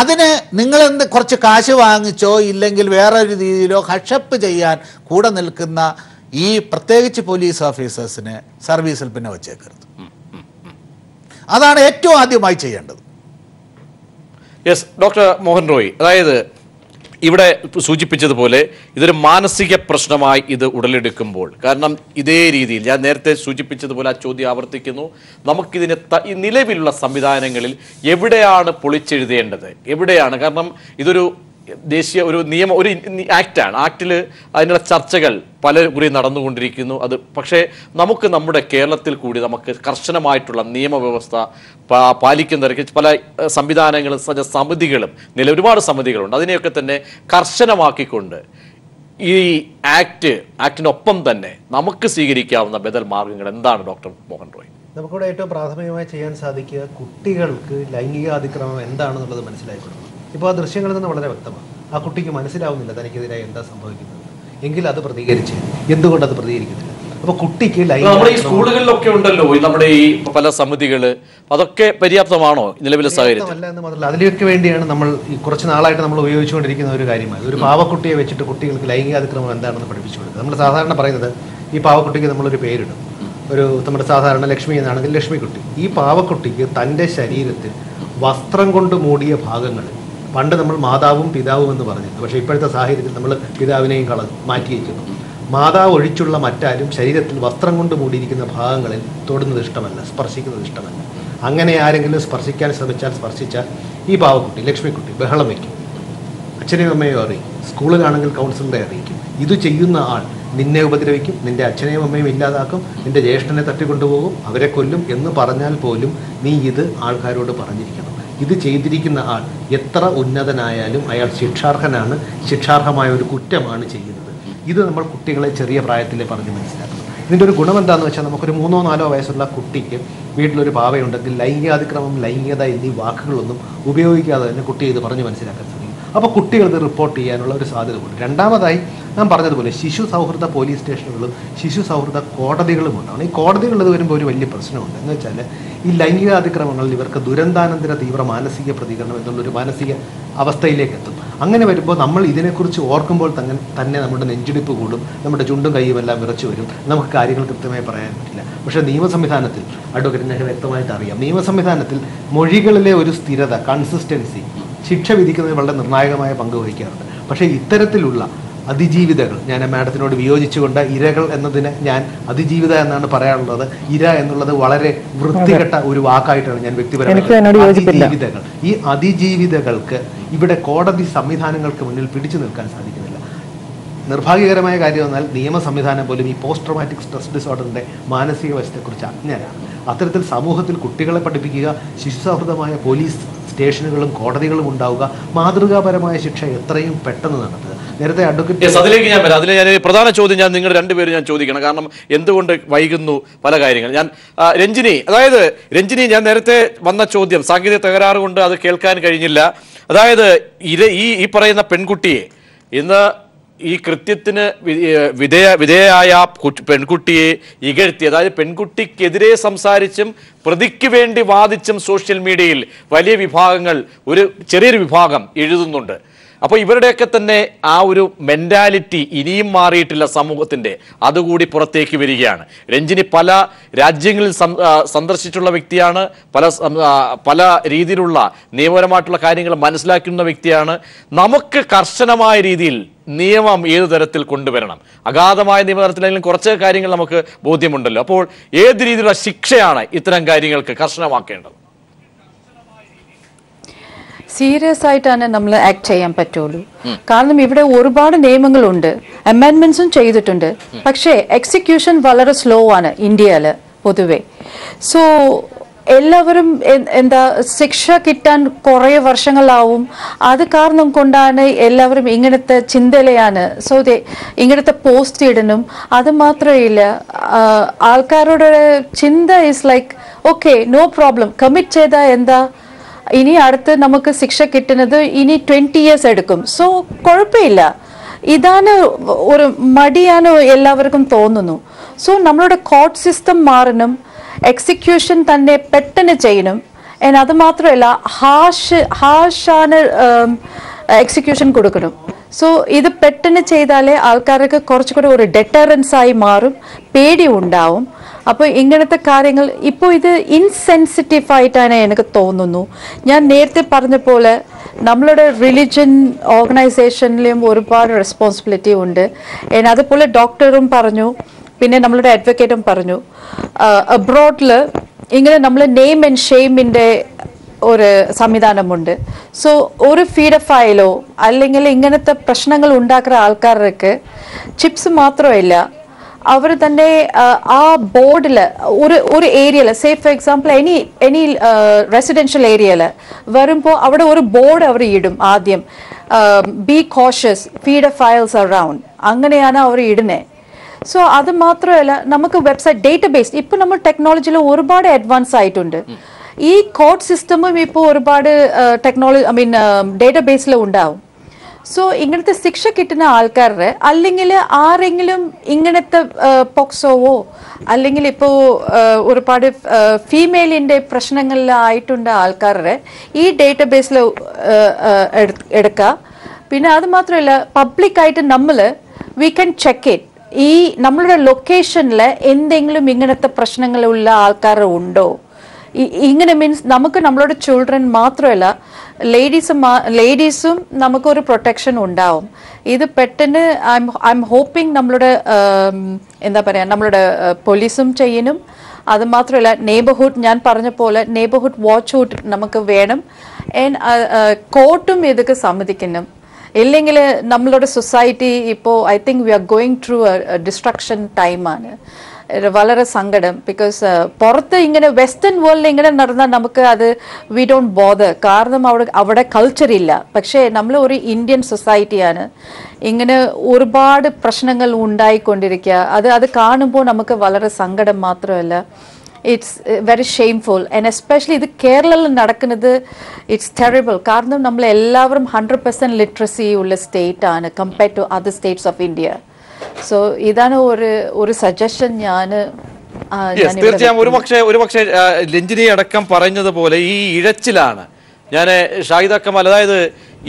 അതിന് നിങ്ങൾ കുറച്ച് കാശ് വാങ്ങിച്ചോ ഇല്ലെങ്കിൽ വേറൊരു രീതിയിലോ ഹഷപ്പ് ചെയ്യാൻ കൂടെ നിൽക്കുന്ന ഈ പ്രത്യേകിച്ച് പോലീസ് ഓഫീസേഴ്സിന് സർവീസിൽ പിന്നെ വച്ചേക്കരുത്. അതാണ് ഏറ്റവും ആദ്യമായി ചെയ്യേണ്ടത്. യെസ്, ഡോക്ടർ മോഹൻ റോയ്, അതായത് ഇവിടെ സൂചിപ്പിച്ചതുപോലെ ഇതൊരു മാനസിക പ്രശ്നമായി ഇത് ഉടലെടുക്കുമ്പോൾ, കാരണം ഇതേ രീതിയിൽ ഞാൻ നേരത്തെ സൂചിപ്പിച്ചതുപോലെ ആ ചോദ്യം ആവർത്തിക്കുന്നു, നമുക്കിതിനെ നിലവിലുള്ള സംവിധാനങ്ങളിൽ എവിടെയാണ് പൊളിച്ചെഴുതേണ്ടത്, എവിടെയാണ്? കാരണം ഇതൊരു ദേശീയ ഒരു നിയമം, ഒരു ആക്റ്റാണ്. ആക്റ്റിൽ അതിനുള്ള ചർച്ചകൾ പല കുറി നടന്നുകൊണ്ടിരിക്കുന്നു. അത് പക്ഷേ നമുക്ക് നമ്മുടെ കേരളത്തിൽ കൂടി നമുക്ക് കർശനമായിട്ടുള്ള നിയമവ്യവസ്ഥ പാലിക്കുന്ന പല സംവിധാനങ്ങളും സമിതികളും ഒരുപാട് സമിതികളുണ്ട്. അതിനെയൊക്കെ തന്നെ കർശനമാക്കിക്കൊണ്ട് ഈ ആക്ടിനൊപ്പം തന്നെ നമുക്ക് സ്വീകരിക്കാവുന്ന ബദൽ മാർഗങ്ങൾ എന്താണ് ഡോക്ടർ മോഹൻ റോയ്? നമുക്കിവിടെ ഏറ്റവും പ്രാഥമികമായി ചെയ്യാൻ സാധിക്കുക കുട്ടികൾക്ക് ലൈംഗിക അതിക്രമം എന്താണെന്നുള്ളത് മനസ്സിലാക്കി കൊടുക്കണം. ഇപ്പോൾ ആ ദൃശ്യങ്ങളിൽ നിന്ന് വളരെ വ്യക്തമാണ്. ആ കുട്ടിക്ക് മനസ്സിലാവുന്നില്ല തനിക്കെതിരായി എന്താ സംഭവിക്കുന്നത്, എങ്കിൽ അത് പ്രതികരിച്ച് എന്തുകൊണ്ട് അത് പ്രതികരിക്കുന്നില്ല? അപ്പോൾ കുട്ടിക്ക് നമ്മുടെ ഈ സ്കൂളുകളിലൊക്കെ ഉണ്ടല്ലോ നമ്മുടെ ഈ പല സമിതികള്, അതൊക്കെ പര്യാപ്തമാണോ നിലവിലെ സാഹചര്യം? അല്ല എന്ന് മാത്രമല്ല, അതിലേക്ക് വേണ്ടിയാണ് നമ്മൾ ഈ കുറച്ച് നാളായിട്ട് നമ്മൾ ഉപയോഗിച്ചുകൊണ്ടിരിക്കുന്ന ഒരു കാര്യമാണ് ഒരു പാവക്കുട്ടിയെ വെച്ചിട്ട് കുട്ടികൾക്ക് ലൈംഗിക അതിക്രമം എന്താണെന്ന് പഠിപ്പിച്ചു കൊടുക്കുക. നമ്മൾ സാധാരണ പറയുന്നത് ഈ പാവക്കുട്ടിക്ക് നമ്മളൊരു പേരിടും, നമ്മുടെ സാധാരണ ലക്ഷ്മി എന്നാണെങ്കിൽ ലക്ഷ്മിക്കുട്ടി. ഈ പാവക്കുട്ടിക്ക് തൻ്റെ ശരീരത്തിൽ വസ്ത്രം കൊണ്ട് മൂടിയ ഭാഗങ്ങൾ, പണ്ട് നമ്മൾ മാതാവും പിതാവും എന്ന് പറഞ്ഞിരുന്നു, പക്ഷേ ഇപ്പോഴത്തെ സാഹചര്യത്തിൽ നമ്മൾ പിതാവിനെയും മാറ്റിയിരിക്കുന്നു. മാതാവ് ഒഴിച്ചുള്ള മറ്റാരും ശരീരത്തിൽ വസ്ത്രം കൊണ്ട് മൂടിയിരിക്കുന്ന ഭാഗങ്ങളിൽ തൊടുന്നത് ഇഷ്ടമല്ല, സ്പർശിക്കുന്നത് ഇഷ്ടമല്ല. അങ്ങനെ ആരെങ്കിലും സ്പർശിക്കാൻ ശ്രമിച്ചാൽ, സ്പർശിച്ചാൽ ഈ പാവക്കുട്ടി ലക്ഷ്മിക്കുട്ടി ബഹളം വയ്ക്കും, അച്ഛനെയും അമ്മയോ അറിയിക്കും, സ്കൂളിലാണെങ്കിൽ കൗൺസിലറെ അറിയിക്കും. ഇത് ചെയ്യുന്ന ആൾ നിന്നെ ഉപദ്രവിക്കും, നിന്റെ അച്ഛനെയും അമ്മയും ഇല്ലാതാക്കും, നിന്റെ ജ്യേഷ്ഠനെ തട്ടിക്കൊണ്ടുപോകും, അവരെ കൊല്ലും എന്ന് പറഞ്ഞാൽ പോലും നീ ഇത് ആൾക്കാരോട് പറഞ്ഞിരിക്കണം. ഇത് ചെയ്തിരിക്കുന്ന ആൾ എത്ര ഉന്നതനായാലും അയാൾ ശിക്ഷാർഹനാണ്, ശിക്ഷാർഹമായ ഒരു കുറ്റമാണ് ചെയ്യുന്നത്. ഇത് നമ്മൾ കുട്ടികളെ ചെറിയ പ്രായത്തിലേ പറഞ്ഞ് മനസ്സിലാക്കണം. ഇതിൻ്റെ ഒരു ഗുണം എന്താണെന്ന് വെച്ചാൽ, നമുക്കൊരു 3-4 വയസ്സുള്ള കുട്ടിക്ക് വീട്ടിലൊരു പാവയുണ്ടെങ്കിൽ ലൈംഗികാതിക്രമം, ലൈംഗികത എന്നീ വാക്കുകളൊന്നും ഉപയോഗിക്കാതെ തന്നെ കുട്ടിയെ ഇത് പറഞ്ഞ് മനസ്സിലാക്കാൻ സാധിക്കും. അപ്പോൾ കുട്ടികൾ ഇത് റിപ്പോർട്ട് ചെയ്യാനുള്ള ഒരു സാധ്യത ഉണ്ട്. രണ്ടാമതായി ഞാൻ പറഞ്ഞതുപോലെ ശിശു സൗഹൃദ പോലീസ് സ്റ്റേഷനുകളും ശിശു സൗഹൃദ കോടതികളും ഉണ്ടാവണം. ഈ കോടതികൾ ഇത് വരുമ്പോൾ ഒരു വലിയ പ്രശ്നമുണ്ട്. എന്ന് വെച്ചാൽ ഈ ലൈംഗിക അതിക്രമങ്ങളിൽ ഇവർക്ക് ദുരന്താനന്തര തീവ്ര മാനസിക പ്രതികരണം എന്നുള്ളൊരു മാനസിക അവസ്ഥയിലേക്ക് എത്തും. അങ്ങനെ വരുമ്പോൾ നമ്മൾ ഇതിനെക്കുറിച്ച് ഓർക്കുമ്പോൾ തന്നെ നമ്മുടെ നെഞ്ചിടിപ്പ് കൂടും, നമ്മുടെ ചുണ്ടും കൈയും എല്ലാം വിറച്ചു വരും, നമുക്ക് കാര്യങ്ങൾ കൃത്യമായി പറയാൻ പറ്റില്ല. പക്ഷേ നിയമ സംവിധാനത്തിൽ അഡ്വക്കേറ്റിനൊക്കെ വ്യക്തമായിട്ട് അറിയാം, നിയമ സംവിധാനത്തിൽ മൊഴികളിലെ ഒരു സ്ഥിരത, കൺസിസ്റ്റൻസി ശിക്ഷ വിധിക്കുന്നതിൽ വളരെ നിർണായകമായ പങ്ക് വഹിക്കാറുണ്ട്. പക്ഷേ ഇത്തരത്തിലുള്ള അതിജീവിതകൾ, ഞാൻ മാഡത്തിനോട് വിയോജിച്ചുകൊണ്ട് ഇരകൾ എന്നതിന് ഞാൻ അതിജീവിത എന്നാണ് പറയാനുള്ളത്. ഇര എന്നുള്ളത് വളരെ വൃത്തികെട്ട ഒരു വാക്കായിട്ടാണ് ഞാൻ വ്യക്തിപരമായി. അതിജീവിതകൾ, ഈ അതിജീവിതകൾക്ക് ഇവിടെ കോടതി സംവിധാനങ്ങൾക്ക് മുന്നിൽ പിടിച്ചു നിൽക്കാൻ സാധിക്കുന്നില്ല. നിർഭാഗ്യകരമായ കാര്യം എന്നാൽ നിയമ സംവിധാനം പോലും ഈ പോസ്റ്റ് ട്രോമാറ്റിക് സ്ട്രെസ് ഡിസോർഡറിൻ്റെ മാനസിക വശത്തെക്കുറിച്ച് അജ്ഞരാണ്. അത്തരത്തിൽ സമൂഹത്തിൽ കുട്ടികളെ പഠിപ്പിക്കുക, ശിശു സൗഹൃദമായ പോലീസ് സ്റ്റേഷനുകളും കോടതികളും ഉണ്ടാവുക, മാതൃകാപരമായ ശിക്ഷ എത്രയും പെട്ടെന്ന് നടത്തുക. നേരത്തെ അഡ്വക്കേറ്റ് അതിലേക്ക് ഞാൻ വരാം. അതിൽ ഞാൻ പ്രധാന ചോദ്യം ഞാൻ നിങ്ങൾ രണ്ടുപേരും ഞാൻ ചോദിക്കണം, കാരണം എന്തുകൊണ്ട് വൈകുന്നു പല കാര്യങ്ങൾ. ഞാൻ രഞ്ജിനി, അതായത് രഞ്ജിനി, ഞാൻ നേരത്തെ വന്ന ചോദ്യം സാങ്കേതിക തകരാറ് കൊണ്ട് അത് കേൾക്കാൻ കഴിഞ്ഞില്ല. അതായത് ഈ പറയുന്ന പെൺകുട്ടിയെ ഇന്ന് ഈ കൃത്യത്തിന് വിധേയായ പെൺകുട്ടിയെ ഇകഴ്ത്തി, അതായത് പെൺകുട്ടിക്കെതിരെ സംസാരിച്ചും പ്രതിക്ക് വേണ്ടി വാദിച്ചും സോഷ്യൽ മീഡിയയിൽ വലിയ വിഭാഗങ്ങൾ, ഒരു ചെറിയൊരു വിഭാഗം എഴുതുന്നുണ്ട്. അപ്പോൾ ഇവരുടെയൊക്കെ തന്നെ ആ ഒരു മെന്റാലിറ്റി ഇനിയും മാറിയിട്ടില്ല സമൂഹത്തിൻ്റെ, അതുകൂടി പുറത്തേക്ക് വരികയാണ്. രഞ്ജിനി പല രാജ്യങ്ങളിൽ സന്ദർശിച്ചിട്ടുള്ള വ്യക്തിയാണ്, പല രീതിയിലുള്ള നിയമപരമായിട്ടുള്ള കാര്യങ്ങൾ മനസ്സിലാക്കുന്ന വ്യക്തിയാണ്. നമുക്ക് കർശനമായ രീതിയിൽ നിയമം ഏത് തരത്തിൽ കൊണ്ടുവരണം, അഗാധമായ നിയമതലത്തിലെങ്കിലും കുറച്ച് കാര്യങ്ങൾ നമുക്ക് ബോധ്യമുണ്ടല്ലോ. അപ്പോൾ ഏത് രീതിയിലുള്ള ശിക്ഷയാണ് ഇത്തരം കാര്യങ്ങൾക്ക് കർശനമാക്കേണ്ടത്? സീരിയസ് ആയിട്ടാണ് നമ്മൾ ആക്ട് ചെയ്യാൻ പറ്റുള്ളൂ. കാരണം ഇവിടെ ഒരുപാട് നിയമങ്ങളുണ്ട്, അമെൻമെന്റ്സും ചെയ്തിട്ടുണ്ട്, പക്ഷേ എക്സിക്യൂഷൻ വളരെ സ്ലോ ആണ് ഇന്ത്യയിൽ പൊതുവെ. സോ എല്ലാവരും എന്താ ശിക്ഷ കിട്ടാൻ കുറേ വർഷങ്ങളാവും. അത് കാരണം കൊണ്ടാണ് എല്ലാവരും ഇങ്ങനത്തെ ചിന്തയിലാണ്. സോ ഇങ്ങനത്തെ പോസ്റ്റ് ഇടണം. അത് മാത്രമല്ല, ആൾക്കാരുടെ ചിന്ത is like okay no problem, commit ചെയ്താൽ എന്താ, ഇനി അടുത്ത് നമുക്ക് ശിക്ഷ കിട്ടുന്നത് ഇനി 20 years എടുക്കും. സോ കുഴപ്പമില്ല. ഇതാണ് ഒരു മടിയാണ് എല്ലാവർക്കും തോന്നുന്നു. സോ നമ്മളുടെ കോർട്ട് സിസ്റ്റം മാറണം, എക്സിക്യൂഷൻ തന്നെ പെട്ടെന്ന് ചെയ്യണം. അത് മാത്രമല്ല ഹാഷാണ് എക്സിക്യൂഷൻ കൊടുക്കണം. സോ ഇത് പെട്ടെന്ന് ചെയ്താലേ ആൾക്കാർക്ക് കുറച്ചുകൂടെ ഒരു ഡെറ്ററൻസ് ആയി മാറും, പേടി ഉണ്ടാവും. അപ്പോൾ ഇങ്ങനത്തെ കാര്യങ്ങൾ ഇപ്പോൾ ഇത് ഇൻസെൻസിറ്റീവ് ആയിട്ടാണ് എനിക്ക് തോന്നുന്നു. ഞാൻ നേരത്തെ പറഞ്ഞ പോലെ നമ്മളുടെ റിലിജൻ ഓർഗനൈസേഷനിലും ഒരുപാട് റെസ്പോൺസിബിലിറ്റി ഉണ്ട്. അതുപോലെ ഡോക്ടറും പറഞ്ഞു, പിന്നെ നമ്മളുടെ അഡ്വക്കേറ്റും പറഞ്ഞു, അബ്രോഡിൽ ഇങ്ങനെ നമ്മൾ നെയിം ആൻഡ് ഷെയിമിൻ്റെ ഒരു സംവിധാനമുണ്ട്. സോ ഒരു ഫീഡഫൈലോ അല്ലെങ്കിൽ ഇങ്ങനത്തെ പ്രശ്നങ്ങൾ ഉണ്ടാക്കുന്ന ആൾക്കാർക്ക് ചിപ്സ് മാത്രമല്ല, അവർ തന്നെ ആ ബോർഡിൽ ഒരു ഏരിയയിൽ, say for example any residential ഏരിയയിൽ വരുമ്പോൾ അവിടെ ഒരു ബോർഡ് അവർ ഇടും. ആദ്യം ബി കോഷ്യസ് ഫീഡഫൈൽസ് അറൗണ്ട്, അങ്ങനെയാണ് അവർ ഇടുന്നത്. സോ അത് മാത്രമല്ല, നമുക്ക് വെബ്സൈറ്റ് ഡേറ്റാബേസ് ഇപ്പോൾ നമ്മൾ ടെക്നോളജിയിൽ ഒരുപാട് അഡ്വാൻസ് ആയിട്ടുണ്ട്. ഈ കോഡ് സിസ്റ്റമും ഇപ്പോൾ ഒരുപാട് ഡേറ്റാബേസിൽ ഉണ്ടാവും. സോ ഇങ്ങനത്തെ ശിക്ഷ കിട്ടുന്ന ആൾക്കാരുടെ അല്ലെങ്കിൽ ആരെങ്കിലും ഇങ്ങനത്തെ പോക്സോവോ അല്ലെങ്കിൽ ഇപ്പോൾ ഒരുപാട് ഫീമെയിലിൻ്റെ പ്രശ്നങ്ങളിലായിട്ടുണ്ട് ആൾക്കാരുടെ ഈ ഡേറ്റാബേസിൽ എടുക്കുക. പിന്നെ അത് മാത്രമല്ല, പബ്ലിക്കായിട്ട് നമ്മൾ വി ക്യാൻ ചെക്ക് ഇറ്റ്. ഈ നമ്മളുടെ ലൊക്കേഷനിൽ എന്തെങ്കിലും ഇങ്ങനത്തെ പ്രശ്നങ്ങളുള്ള ആൾക്കാർ ഉണ്ടോ, ഇങ്ങനെ മീൻസ് നമുക്ക് നമ്മളുടെ ചിൽഡ്രൻ മാത്രമല്ല ലേഡീസും നമുക്കൊരു പ്രൊട്ടക്ഷൻ ഉണ്ടാവും. ഇത് പെട്ടെന്ന് ഐ എം ഹോപ്പിംഗ് നമ്മളുടെ എന്താ പറയുക, നമ്മളുടെ പോലീസും ചെയ്യണം. അത് മാത്രമല്ല നെയ്ബർഹുഡ്, ഞാൻ പറഞ്ഞ പോലെ നെയ്ബർഹുഡ് വാച്ച് നമുക്ക് വേണം. കോർട്ടും ഇതൊക്കെ സമ്മതിക്കണം. ഇല്ലെങ്കിൽ നമ്മളുടെ സൊസൈറ്റി ഇപ്പോൾ I think we are going through destruction ടൈമാണ്. വളരെ സങ്കടം. ബിക്കോസ് പുറത്ത് ഇങ്ങനെ വെസ്റ്റേൺ വേൾഡിൽ ഇങ്ങനെ നടന്നാൽ നമുക്ക് അത് വി ഡോണ്ട് ബോദർ, കാരണം അവിടെ കൾച്ചർ ഇല്ല. പക്ഷേ നമ്മൾ ഒരു ഇന്ത്യൻ സൊസൈറ്റിയാണ്, ഇങ്ങനെ ഒരുപാട് പ്രശ്നങ്ങൾ ഉണ്ടായിക്കൊണ്ടിരിക്കുക. അത് കാണുമ്പോൾ നമുക്ക് വളരെ സങ്കടം മാത്രമല്ല, it's very shameful. And especially ഇത് കേരളത്തിൽ നടക്കുന്നത് ഇറ്റ്സ് ടെറിബിൾ. കാരണം നമ്മൾ എല്ലാവരും 100% ലിറ്ററസി ഉള്ള സ്റ്റേറ്റ് ആണ് compared to other states of India. So ഇതാണ് ഒരു സജഷൻ. തീർച്ചയായും ഒരുപക്ഷെ രഞ്ജിനി അടക്കം പറഞ്ഞതുപോലെ ഈ ഇഴച്ചിലാണ് ഞാൻ ഷാഹിദ കമാൽ, അതായത്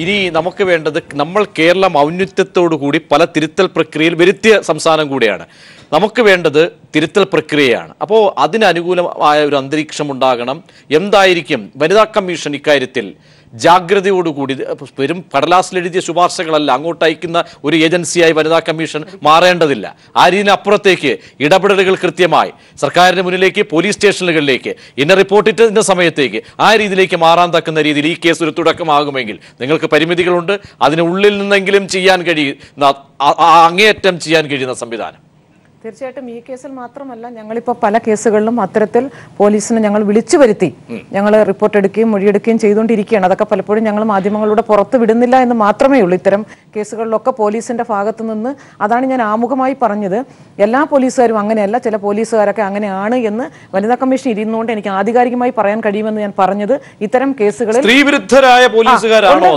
ഇനി നമുക്ക് വേണ്ടത്, നമ്മൾ കേരളം ഔന്നത്യത്തോടു കൂടി പല തിരുത്തൽ പ്രക്രിയയിൽ വരുത്തിയ സംസ്ഥാനം കൂടിയാണ്. നമുക്ക് വേണ്ടത് തിരുത്തൽ പ്രക്രിയയാണ്. അപ്പോൾ അതിനനുകൂലമായ ഒരു അന്തരീക്ഷം ഉണ്ടാകണം. എന്തായിരിക്കും വനിതാ കമ്മീഷൻ ഇക്കാര്യത്തിൽ ജാഗ്രതയോടുകൂടി, വെറും കടലാസിലെഴുതിയ ശുപാർശകളല്ല, അങ്ങോട്ട് അയക്കുന്ന ഒരു ഏജൻസിയായി വനിതാ കമ്മീഷൻ മാറേണ്ടതില്ല. ആ രീതിയിലപ്പുറത്തേക്ക് ഇടപെടലുകൾ കൃത്യമായി സർക്കാരിന് മുന്നിലേക്ക്, പോലീസ് സ്റ്റേഷനുകളിലേക്ക്, ഇന്ന റിപ്പോർട്ടിട്ട് ഇന്ന സമയത്തേക്ക് ആ രീതിയിലേക്ക് മാറാൻ തക്കുന്ന രീതിയിൽ ഈ കേസ് ഒരു തുടക്കമാകുമെങ്കിൽ, നിങ്ങൾക്ക് പരിമിതികളുണ്ട്, അതിനുള്ളിൽ നിന്നെങ്കിലും ചെയ്യാൻ കഴിയുന്ന, അങ്ങേയറ്റം ചെയ്യാൻ കഴിയുന്ന സംവിധാനം. തീർച്ചയായിട്ടും ഈ കേസിൽ മാത്രമല്ല, ഞങ്ങളിപ്പോൾ പല കേസുകളിലും അത്തരത്തിൽ പോലീസിനെ ഞങ്ങൾ വിളിച്ചു വരുത്തി ഞങ്ങൾ റിപ്പോർട്ട് എടുക്കുകയും മൊഴിയെടുക്കുകയും ചെയ്തുകൊണ്ടിരിക്കുകയാണ്. അതൊക്കെ പലപ്പോഴും ഞങ്ങൾ മാധ്യമങ്ങളിലൂടെ പുറത്ത് വിടുന്നില്ല എന്ന് മാത്രമേ ഉള്ളൂ. ഇത്തരം കേസുകളിലൊക്കെ പോലീസിന്റെ ഭാഗത്തു നിന്ന്, അതാണ് ഞാൻ ആമുഖമായി പറഞ്ഞത്, എല്ലാ പോലീസുകാരും അങ്ങനെയല്ല, ചില പോലീസുകാരൊക്കെ അങ്ങനെയാണ് എന്ന് വനിതാ കമ്മീഷൻ ഇരുന്നുകൊണ്ട് എനിക്ക് ആധികാരികമായി പറയാൻ കഴിയുമെന്ന് ഞാൻ പറഞ്ഞത്. ഇത്തരം കേസുകളിൽ സ്ത്രീവിരുദ്ധരായ പോലീസുകാരാണോ?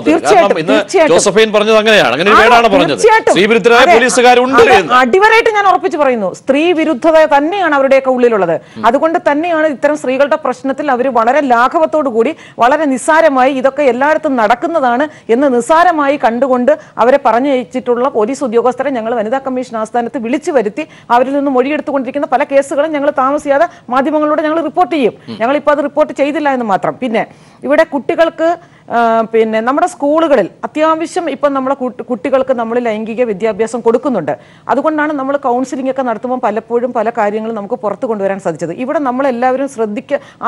അടിവരായിട്ട് ഞാൻ ഉറപ്പിച്ചു പറയുന്നു, സ്ത്രീ വിരുദ്ധത തന്നെയാണ് അവരുടെയൊക്കെ ഉള്ളിലുള്ളത്. അതുകൊണ്ട് തന്നെയാണ് ഇത്തരം സ്ത്രീകളുടെ പ്രശ്നത്തിൽ അവർ വളരെ ലാഘവത്തോടു കൂടി, വളരെ നിസ്സാരമായി ഇതൊക്കെ എല്ലായിടത്തും നടക്കുന്നതാണ് എന്ന് നിസ്സാരമായി കണ്ടുകൊണ്ട് അവരെ പറഞ്ഞയച്ചിട്ടുള്ള പോലീസ് ഉദ്യോഗസ്ഥരെ ഞങ്ങൾ വനിതാ കമ്മീഷൻ ആസ്ഥാനത്ത് വിളിച്ചു വരുത്തി അവരിൽ നിന്ന് മൊഴിയെടുത്തുകൊണ്ടിരിക്കുന്ന പല കേസുകളും ഞങ്ങൾ താമസിയാതെ മാധ്യമങ്ങളിലൂടെ ഞങ്ങൾ റിപ്പോർട്ട് ചെയ്യും. ഞങ്ങളിപ്പോൾ അത് റിപ്പോർട്ട് ചെയ്തില്ല എന്ന് മാത്രം. പിന്നെ ഇവിടെ കുട്ടികൾക്ക് പിന്നെ നമ്മുടെ സ്കൂളുകളിൽ അത്യാവശ്യം ഇപ്പം നമ്മളെ കുട്ടികൾക്ക് നമ്മൾ ലൈംഗിക വിദ്യാഭ്യാസം കൊടുക്കുന്നുണ്ട്. അതുകൊണ്ടാണ് നമ്മൾ കൗൺസിലിംഗ് ഒക്കെ നടത്തുമ്പോൾ പലപ്പോഴും പല കാര്യങ്ങളും നമുക്ക് പുറത്ത് കൊണ്ടുവരാൻ സാധിച്ചത്. ഇവിടെ നമ്മളെല്ലാവരും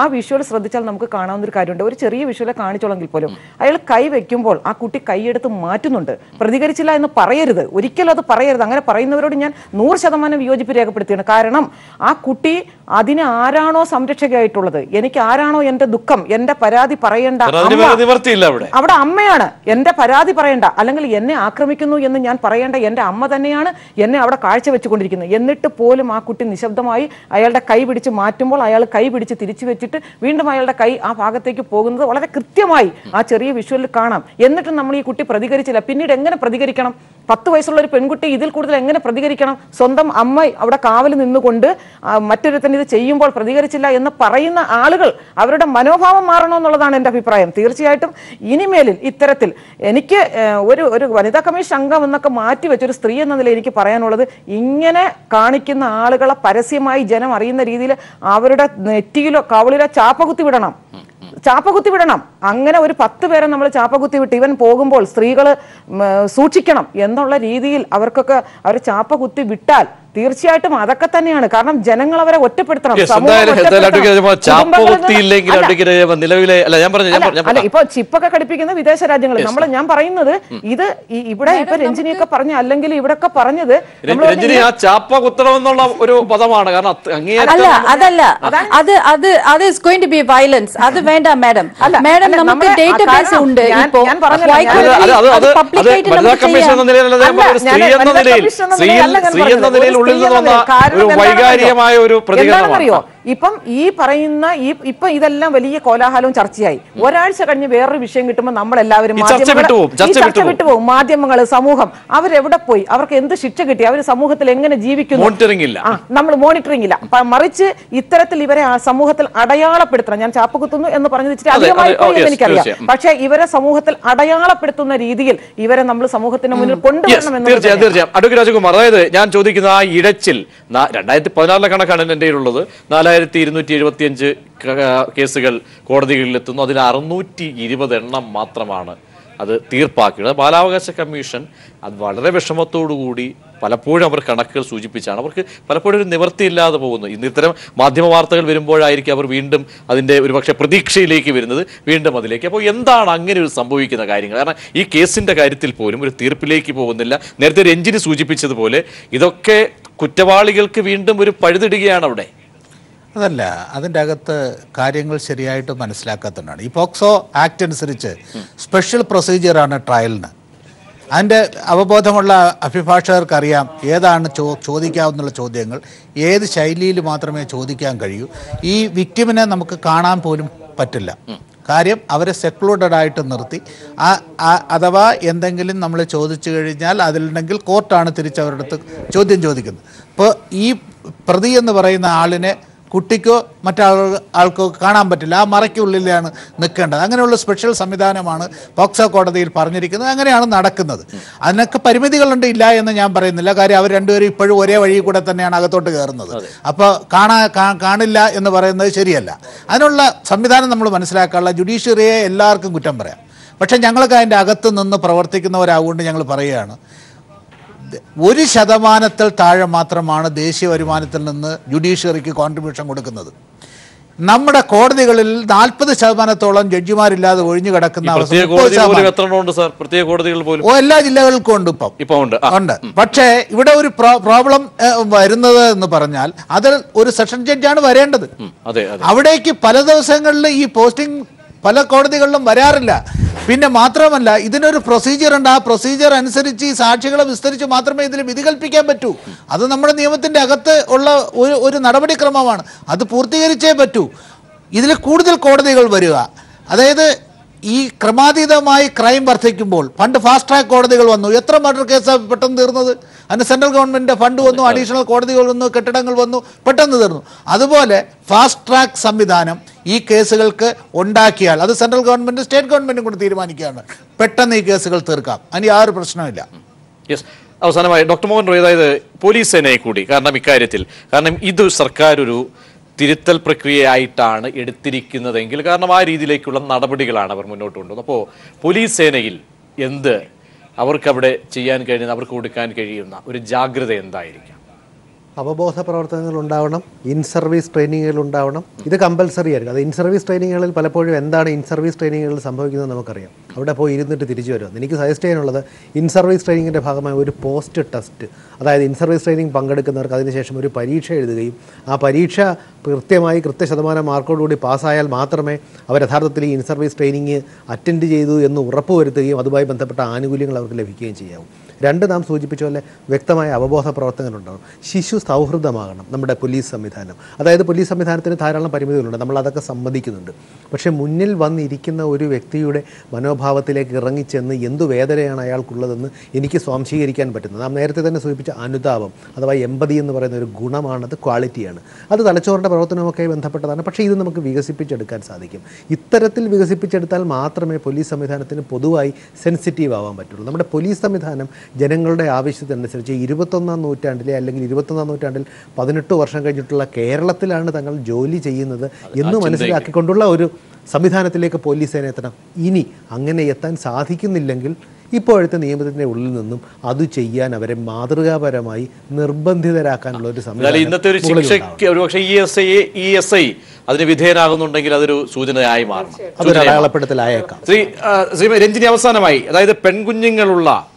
ആ വിഷ്വൽ ശ്രദ്ധിച്ചാൽ നമുക്ക് കാണാവുന്ന ഒരു കാര്യമുണ്ട്. ഒരു ചെറിയ വിഷ്വലെ കാണിച്ചോളെങ്കിൽ പോലും അയാൾ കൈ വെക്കുമ്പോൾ ആ കുട്ടി കൈയെടുത്ത് മാറ്റുന്നുണ്ട്. പ്രതികരിച്ചില്ല എന്ന് പറയരുത്, ഒരിക്കലും അത് പറയരുത്. അങ്ങനെ പറയുന്നവരോട് ഞാൻ 100% വിയോജിപ്പ് രേഖപ്പെടുത്തിയാണ്. കാരണം ആ കുട്ടി അതിന് ആരാണോ സംരക്ഷകയായിട്ടുള്ളത്, എനിക്ക് ആരാണോ എൻ്റെ ദുഃഖം, എൻ്റെ പരാതി പറയേണ്ട നിവൃത്തിയില്ല അവിടെ അമ്മയാണ് എന്റെ പരാതി പറയേണ്ട, അല്ലെങ്കിൽ എന്നെ ആക്രമിക്കുന്നു എന്ന് ഞാൻ പറയേണ്ട എന്റെ അമ്മ തന്നെയാണ് എന്നെ അവിടെ കാഴ്ചവെച്ചുകൊണ്ടിരിക്കുന്നത്. എന്നിട്ട് പോലും ആ കുട്ടി നിശബ്ദമായി അയാളുടെ കൈ പിടിച്ച് മാറ്റുമ്പോൾ അയാൾ കൈ പിടിച്ച് തിരിച്ചു വെച്ചിട്ട് വീണ്ടും അയാളുടെ കൈ ആ ഭാഗത്തേക്ക് പോകുന്നത് വളരെ കൃത്യമായി ആ ചെറിയ വിഷ്വലിൽ കാണാം. എന്നിട്ടും നമ്മൾ ഈ കുട്ടി പ്രതികരിച്ചില്ല. പിന്നീട് എങ്ങനെ പ്രതികരിക്കണം? 10 വയസ്സുള്ള ഒരു പെൺകുട്ടി ഇതിൽ കൂടുതൽ എങ്ങനെ പ്രതികരിക്കണം? സ്വന്തം അമ്മ അവിടെ കാവൽ നിന്നുകൊണ്ട് മറ്റൊരുത്തൻ ഇത് ചെയ്യുമ്പോൾ പ്രതികരിച്ചില്ല എന്ന് പറയുന്ന ആളുകൾ അവരുടെ മനോഭാവം മാറണമെന്നുള്ളതാണ് എൻ്റെ അഭിപ്രായം. തീർച്ചയായിട്ടും ഇനിമേലിൽ ഇത്തരത്തിൽ എനിക്ക് ഒരു വനിതാ കമ്മീഷൻ അംഗം എന്നൊക്കെ മാറ്റി വെച്ചൊരു സ്ത്രീ എന്ന നിലയിൽ എനിക്ക് പറയാനുള്ളത്, ഇങ്ങനെ കാണിക്കുന്ന ആളുകളെ പരസ്യമായി ജനം അറിയുന്ന രീതിയിൽ അവരുടെ നെറ്റിയിലോ കവളിലോ ചാപ്പകുത്തി വിടണം. അങ്ങനെ ഒരു 10 പേരെ നമ്മൾ ചാപ്പകുത്തി വിട്ട് ഇവൻ പോകുമ്പോൾ സ്ത്രീകൾ സൂക്ഷിക്കണം എന്നുള്ള രീതിയിൽ അവർക്കൊക്കെ അവർ ചാപ്പകുത്തി വിട്ടാൽ തീർച്ചയായിട്ടും അതൊക്കെ തന്നെയാണ്. കാരണം ജനങ്ങൾ അവരെ ഒറ്റപ്പെടുത്തണം. ഇപ്പൊ ചിപ്പൊക്കെ ഘടിപ്പിക്കുന്ന വിദേശ രാജ്യങ്ങൾ ഞാൻ പറയുന്നത് ഇത് ഇവിടെ ഇപ്പൊ രഞ്ജിനിയൊക്കെ പറഞ്ഞ അല്ലെങ്കിൽ ഇവിടെയൊക്കെ പറഞ്ഞത് ഒരു പദമാണ്. അത് വേണ്ട മാഡം. മാഡം നമുക്ക് ഡേറ്റാബേസ് ഉണ്ട്. എന്താണെന്നറിയോ, ഇപ്പം ഈ പറയുന്ന ഇപ്പൊ ഇതെല്ലാം വലിയ കോലാഹലവും ചർച്ചയായി. ഒരാഴ്ച കഴിഞ്ഞ് വേറൊരു വിഷയം കിട്ടുമ്പോൾ നമ്മളെല്ലാവരും ചർച്ച വിട്ടുപോകും. മാധ്യമങ്ങൾ, സമൂഹം അവരെവിടെ പോയി? അവർക്ക് എന്ത് ശിക്ഷ കിട്ടി? അവർ സമൂഹത്തിൽ എങ്ങനെ ജീവിക്കുന്നു? നമ്മൾ മോണിറ്ററിംഗ് ഇല്ല. മറിച്ച് ഇത്തരത്തിൽ ഇവരെ സമൂഹത്തിൽ അടയാളപ്പെടുത്തണം. ഞാൻ ചാപ്പകുത്തുന്നു എന്ന് പറഞ്ഞത് ഇച്ചിരി അധികമായി പോയി എന്ന് എനിക്കറിയാം. പക്ഷെ ഇവരെ സമൂഹത്തിൽ അടയാളപ്പെടുത്തുന്ന രീതിയിൽ ഇവരെ നമ്മൾ സമൂഹത്തിന് മുന്നിൽ കൊണ്ടുവരണം എന്ന്. തീർച്ചയായും അഡ്വക്കേറ്റ് രാജകുമാർ, അതായത് ഞാൻ ചോദിക്കുന്ന ആ ഇഴച്ചിൽ 2014 കണക്കാണ് എൻ്റെ ഉള്ളത്. 4275 കേസുകൾ കോടതികളിലെത്തുന്നു. അതിൽ 620 എണ്ണം മാത്രമാണ് അത് തീർപ്പാക്കിയത്. ബാലാവകാശ കമ്മീഷൻ അത് വളരെ വിഷമത്തോടുകൂടി പലപ്പോഴും അവർ കണക്കുകൾ സൂചിപ്പിച്ചാണ്. അവർക്ക് പലപ്പോഴും ഒരു നിവൃത്തിയില്ലാതെ പോകുന്നു. ഇന്ന് ഇത്തരം മാധ്യമ വാർത്തകൾ വരുമ്പോഴായിരിക്കും അവർ വീണ്ടും അതിൻ്റെ ഒരുപക്ഷെ പ്രതീക്ഷയിലേക്ക് വരുന്നത്, വീണ്ടും അതിലേക്ക്. അപ്പോൾ എന്താണ് അങ്ങനെ ഒരു സംഭവിക്കുന്ന കാര്യങ്ങൾ? കാരണം ഈ കേസിൻ്റെ കാര്യത്തിൽ പോലും ഒരു തീർപ്പിലേക്ക് പോകുന്നില്ല. നേരത്തെ രഞ്ജിനി സൂചിപ്പിച്ചതുപോലെ ഇതൊക്കെ കുറ്റവാളികൾക്ക് വീണ്ടും ഒരു പഴുതിടുകയാണ് അവിടെ. അതല്ല, അതിൻ്റെ അകത്ത് കാര്യങ്ങൾ ശരിയായിട്ട് മനസ്സിലാക്കാത്തതാണ്. ഈ പോക്സോ ആക്ട് അനുസരിച്ച് സ്പെഷ്യൽ പ്രൊസീജിയറാണ് ട്രയലിന്. അതിൻ്റെ അവബോധമുള്ള അഭിഭാഷകർക്കറിയാം ഏതാണ് ചോദിക്കാവുന്ന ചോദ്യങ്ങൾ, ഏത് ശൈലിയിൽ മാത്രമേ ചോദിക്കാൻ കഴിയൂ. ഈ വിക്ടിമിനെ നമുക്ക് കാണാൻ പോലും പറ്റില്ല. കാര്യം അവരെ സെക്ലൂഡഡ് ആയിട്ട് നിർത്തി അഥവാ എന്തെങ്കിലും നമ്മൾ ചോദിച്ചു കഴിഞ്ഞാൽ അതിലുണ്ടെങ്കിൽ കോർട്ടാണ് തിരിച്ചവരുടെ അടുത്ത് ചോദ്യം ചോദിക്കുന്നത്. ഇപ്പോൾ ഈ പ്രതി എന്ന് പറയുന്ന ആളിനെ കുട്ടിക്കോ മറ്റാൾക്കോ കാണാൻ പറ്റില്ല. ആ മറയ്ക്കുള്ളിലാണ് നിൽക്കേണ്ടത്. അങ്ങനെയുള്ള സ്പെഷ്യൽ സംവിധാനമാണ് പോക്സോ കോടതിയിൽ പറഞ്ഞിരിക്കുന്നത്. അങ്ങനെയാണ് നടക്കുന്നത്. അതിനൊക്കെ പരിമിതികളുണ്ട്, ഇല്ല എന്ന് ഞാൻ പറയുന്നില്ല. കാര്യം അവർ രണ്ടുപേരും ഇപ്പോഴും ഒരേ വഴി കൂടെ തന്നെയാണ് അകത്തോട്ട് കയറുന്നത്. അപ്പോൾ കാണില്ല എന്ന് പറയുന്നത് ശരിയല്ല. അതിനുള്ള സംവിധാനം നമ്മൾ മനസ്സിലാക്കാനുള്ള ജുഡീഷ്യറിയെ എല്ലാവർക്കും കുറ്റം പറയാം. പക്ഷേ ഞങ്ങൾക്ക് അതിൻ്റെ അകത്ത് നിന്ന് പ്രവർത്തിക്കുന്നവരാകൊണ്ട് ഞങ്ങൾ പറയുകയാണ്, 1% താഴെ മാത്രമാണ് ദേശീയ വരുമാനത്തിൽ നിന്ന് ജുഡീഷ്യറിക്ക് കോൺട്രിബ്യൂഷൻ കൊടുക്കുന്നത്. നമ്മുടെ കോടതികളിൽ 40% ജഡ്ജിമാരില്ലാതെ ഒഴിഞ്ഞു കിടക്കുന്ന എല്ലാ ജില്ലകൾക്കും ഉണ്ട് ഇപ്പം ഉണ്ട്. പക്ഷേ ഇവിടെ ഒരു പ്രോബ്ലം വരുന്നത് എന്ന് പറഞ്ഞാൽ അതിൽ ഒരു സെഷൻ ജഡ്ജാണ് വരേണ്ടത്. അവിടേക്ക് പല ദിവസങ്ങളിൽ ഈ പോസ്റ്റിംഗ് പല കോടതികളിലും വരാറില്ല. പിന്നെ മാത്രമല്ല, ഇതിനൊരു പ്രൊസീജിയർ ഉണ്ട്. ആ പ്രൊസീജിയർ അനുസരിച്ച് ഈ സാക്ഷികളെ വിസ്തരിച്ച് മാത്രമേ ഇതിൽ വിധി കൽപ്പിക്കാൻ പറ്റൂ. അത് നമ്മുടെ നിയമത്തിൻ്റെ അകത്ത് ഉള്ള ഒരു നടപടിക്രമമാണ്. അത് പൂർത്തീകരിച്ചേ പറ്റൂ. ഇതിൽ കൂടുതൽ കോടതികൾ വരിക, അതായത് ഈ ക്രമാതീതമായി ക്രൈം വർദ്ധിക്കുമ്പോൾ, പണ്ട് ഫാസ്റ്റ് ട്രാക്ക് കോടതികൾ വന്നു. എത്ര മർഡർ കേസാണ് പെട്ടെന്ന് തീർന്നത്? അതിന് സെൻട്രൽ ഗവൺമെൻറ്റിൻ്റെ ഫണ്ട് വന്നു, അഡീഷണൽ കോടതികൾ വന്നു, കെട്ടിടങ്ങൾ വന്നു, പെട്ടെന്ന് തീർന്നു. അതുപോലെ ഫാസ്റ്റ് ട്രാക്ക് സംവിധാനം ഈ കേസുകൾക്ക് ഉണ്ടാക്കിയാൽ അത് സെൻട്രൽ ഗവൺമെൻറ് സ്റ്റേറ്റ് ഗവൺമെൻറ്റും കൂടി തീരുമാനിക്കുകയാണ്. പെട്ടെന്ന് ഈ കേസുകൾ തീർക്കാം. അതിന് യാതൊരു പ്രശ്നമില്ല. അവസാനമായി ഡോക്ടർ മോഹൻ റോയ്, അതായത് പോലീസ് സേനയെ കൂടി, കാരണം ഇക്കാര്യത്തിൽ ഇത് സർക്കാർ ഒരു തിരുത്തൽ പ്രക്രിയയായിട്ടാണ് എടുത്തിരിക്കുന്നതെങ്കിൽ, കാരണം ആ രീതിയിലേക്കുള്ള നടപടികളാണ് അവർ മുന്നോട്ട് കൊണ്ടുവന്നത്. അപ്പോൾ പോലീസ് സേനയിൽ അവർക്കവിടെ ചെയ്യാൻ കഴിയുന്ന, അവർക്ക് കൊടുക്കാൻ കഴിയുന്ന ഒരു ജാഗ്രത എന്തായിരിക്കാം? അവബോധ പ്രവർത്തനങ്ങൾ ഉണ്ടാവണം, ഇൻ സർവീസ് ട്രെയിനിങ്ങുകൾ ഉണ്ടാവണം. ഇത് കമ്പൽസറി ആയിരിക്കും. അത് ഇൻ സർവീസ് ട്രെയിനിങ്ങുകളിൽ പലപ്പോഴും എന്താണ് ഇൻ സർവീസ് ട്രെയിനിങ്ങുകളിൽ സംഭവിക്കുന്നത് നമുക്കറിയാം. അവിടെ പോയി ഇരുന്നിട്ട് തിരിച്ചു വരുമെന്ന് എനിക്ക് സജസ്റ്റ് ചെയ്യാനുള്ളത് ഇൻ സർവീസ് ട്രെയിനിങ്ങിൻ്റെ ഭാഗമായി ഒരു പോസ്റ്റ് ടെസ്റ്റ്, അതായത് ഇൻ സർവീസ് ട്രെയിനിങ് പങ്കെടുക്കുന്നവർക്ക് അതിനുശേഷം ഒരു പരീക്ഷ എഴുതുകയും ആ പരീക്ഷ കൃത്യശതമാനം മാർക്കോടുകൂടി പാസ്സായാൽ മാത്രമേ അവർ യഥാർത്ഥത്തിൽ ഈ ഇൻ സർവീസ് ട്രെയിനിങ് അറ്റൻഡ് ചെയ്തു എന്ന് ഉറപ്പുവരുത്തുകയും അതുമായി ബന്ധപ്പെട്ട ആനുകൂല്യങ്ങൾ അവർക്ക് ലഭിക്കുകയും ചെയ്യാവും. രണ്ട്, നാം സൂചിപ്പിച്ച പോലെ വ്യക്തമായ അവബോധ പ്രവർത്തനങ്ങളുണ്ടാകും. ശിശു സൗഹൃദമാകണം നമ്മുടെ പോലീസ് സംവിധാനം. അതായത് പോലീസ് സംവിധാനത്തിന് ധാരാളം പരിമിതികളുണ്ട്, നമ്മളതൊക്കെ സമ്മതിക്കുന്നുണ്ട്. പക്ഷേ മുന്നിൽ വന്നിരിക്കുന്ന ഒരു വ്യക്തിയുടെ മനോഭാവത്തിലേക്ക് ഇറങ്ങിച്ചെന്ന് എന്തു വേദനയാണ് അയാൾക്കുള്ളതെന്ന് എനിക്ക് സ്വാംശീകരിക്കാൻ പറ്റുന്നത്. നാം നേരത്തെ തന്നെ സൂചിപ്പിച്ച അനുതാപം അഥവാ എമ്പതി എന്ന് പറയുന്ന ഒരു ഗുണമാണത്, ക്വാളിറ്റിയാണ്. അത് തലച്ചോറിൻ്റെ പ്രവർത്തനമൊക്കെ ബന്ധപ്പെട്ടതാണ്. പക്ഷേ ഇത് നമുക്ക് വികസിപ്പിച്ചെടുക്കാൻ സാധിക്കും. ഇത്തരത്തിൽ വികസിപ്പിച്ചെടുത്താൽ മാത്രമേ പോലീസ് സംവിധാനത്തിന് പൊതുവായി സെൻസിറ്റീവ് ആവാൻ പറ്റുള്ളൂ. നമ്മുടെ പോലീസ് സംവിധാനം ജനങ്ങളുടെ ആവശ്യത്തിനനുസരിച്ച് 21-ാം നൂറ്റാണ്ടിലെ അല്ലെങ്കിൽ 21-ാം നൂറ്റാണ്ടിൽ 18 വർഷം കഴിഞ്ഞിട്ടുള്ള കേരളത്തിലാണ് തങ്ങൾ ജോലി ചെയ്യുന്നത് എന്ന് മനസ്സിലാക്കിക്കൊണ്ടുള്ള ഒരു സംവിധാനത്തിലേക്ക് പോലീസ് സേന എത്തണം. ഇനി അങ്ങനെ എത്താൻ സാധിക്കുന്നില്ലെങ്കിൽ ഇപ്പോഴത്തെ നിയമത്തിൻ്റെ ഉള്ളിൽ നിന്നും അത് ചെയ്യാൻ അവരെ മാതൃകാപരമായി നിർബന്ധിതരാക്കാനുള്ള ഒരു സംവിധാനം ഇന്നത്തെ ഒരു ശിക്ഷയ്ക്ക് ഒരുപക്ഷെ ESI അതിന് വിധേയനാകുന്നുണ്ടെങ്കിൽ അതൊരു സൂചനയായി മാറും, അതൊരു അടയാളപ്പെടുത്തലായേക്കാം. ശ്രീ രഞ്ജിനി, അവസാനമായി അതായത്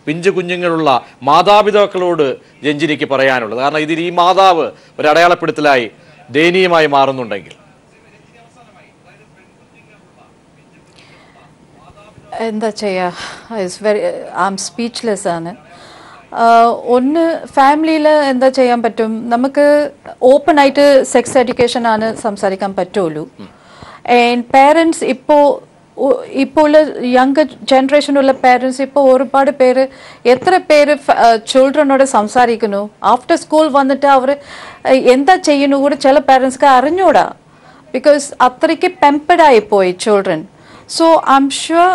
പിഞ്ചു കുഞ്ഞുങ്ങളുള്ള മാതാപിതാക്കളോട് രഞ്ജിനിക്ക് പറയാനുള്ളത്, കാരണം ഇതിൽ ഈ മാതാവ് ഒരു അടയാളപ്പെടുത്തലായി ദയനീയമായി മാറുന്നുണ്ടെങ്കിൽ എന്താ ചെയ്യുക? ഐ ആം സ്പീച്ച്ലെസ് ആണ്. ഒന്ന്, ഫാമിലിയിൽ എന്താ ചെയ്യാൻ പറ്റും? നമുക്ക് ഓപ്പൺ ആയിട്ട് സെക്സ് എഡ്യൂക്കേഷൻ ആണ് സംസാരിക്കാൻ പറ്റുള്ളൂ. ആൻഡ് പേരൻസ് ഇപ്പോൾ ഉള്ള യങ് ജനറേഷനുള്ള പേരൻസ് ഇപ്പോൾ ഒരുപാട് പേര്, എത്ര പേര് ചിൽഡ്രനോട് സംസാരിക്കുന്നു. ആഫ്റ്റർ സ്കൂൾ വന്നിട്ട് അവർ എന്താ ചെയ്യുന്നു കൂടെ ചില പേരൻസ്ക്ക് അറിഞ്ഞൂടാ. ബിക്കോസ് അത്രയ്ക്ക് പെമ്പേർഡായി പോയി children. So I'm sure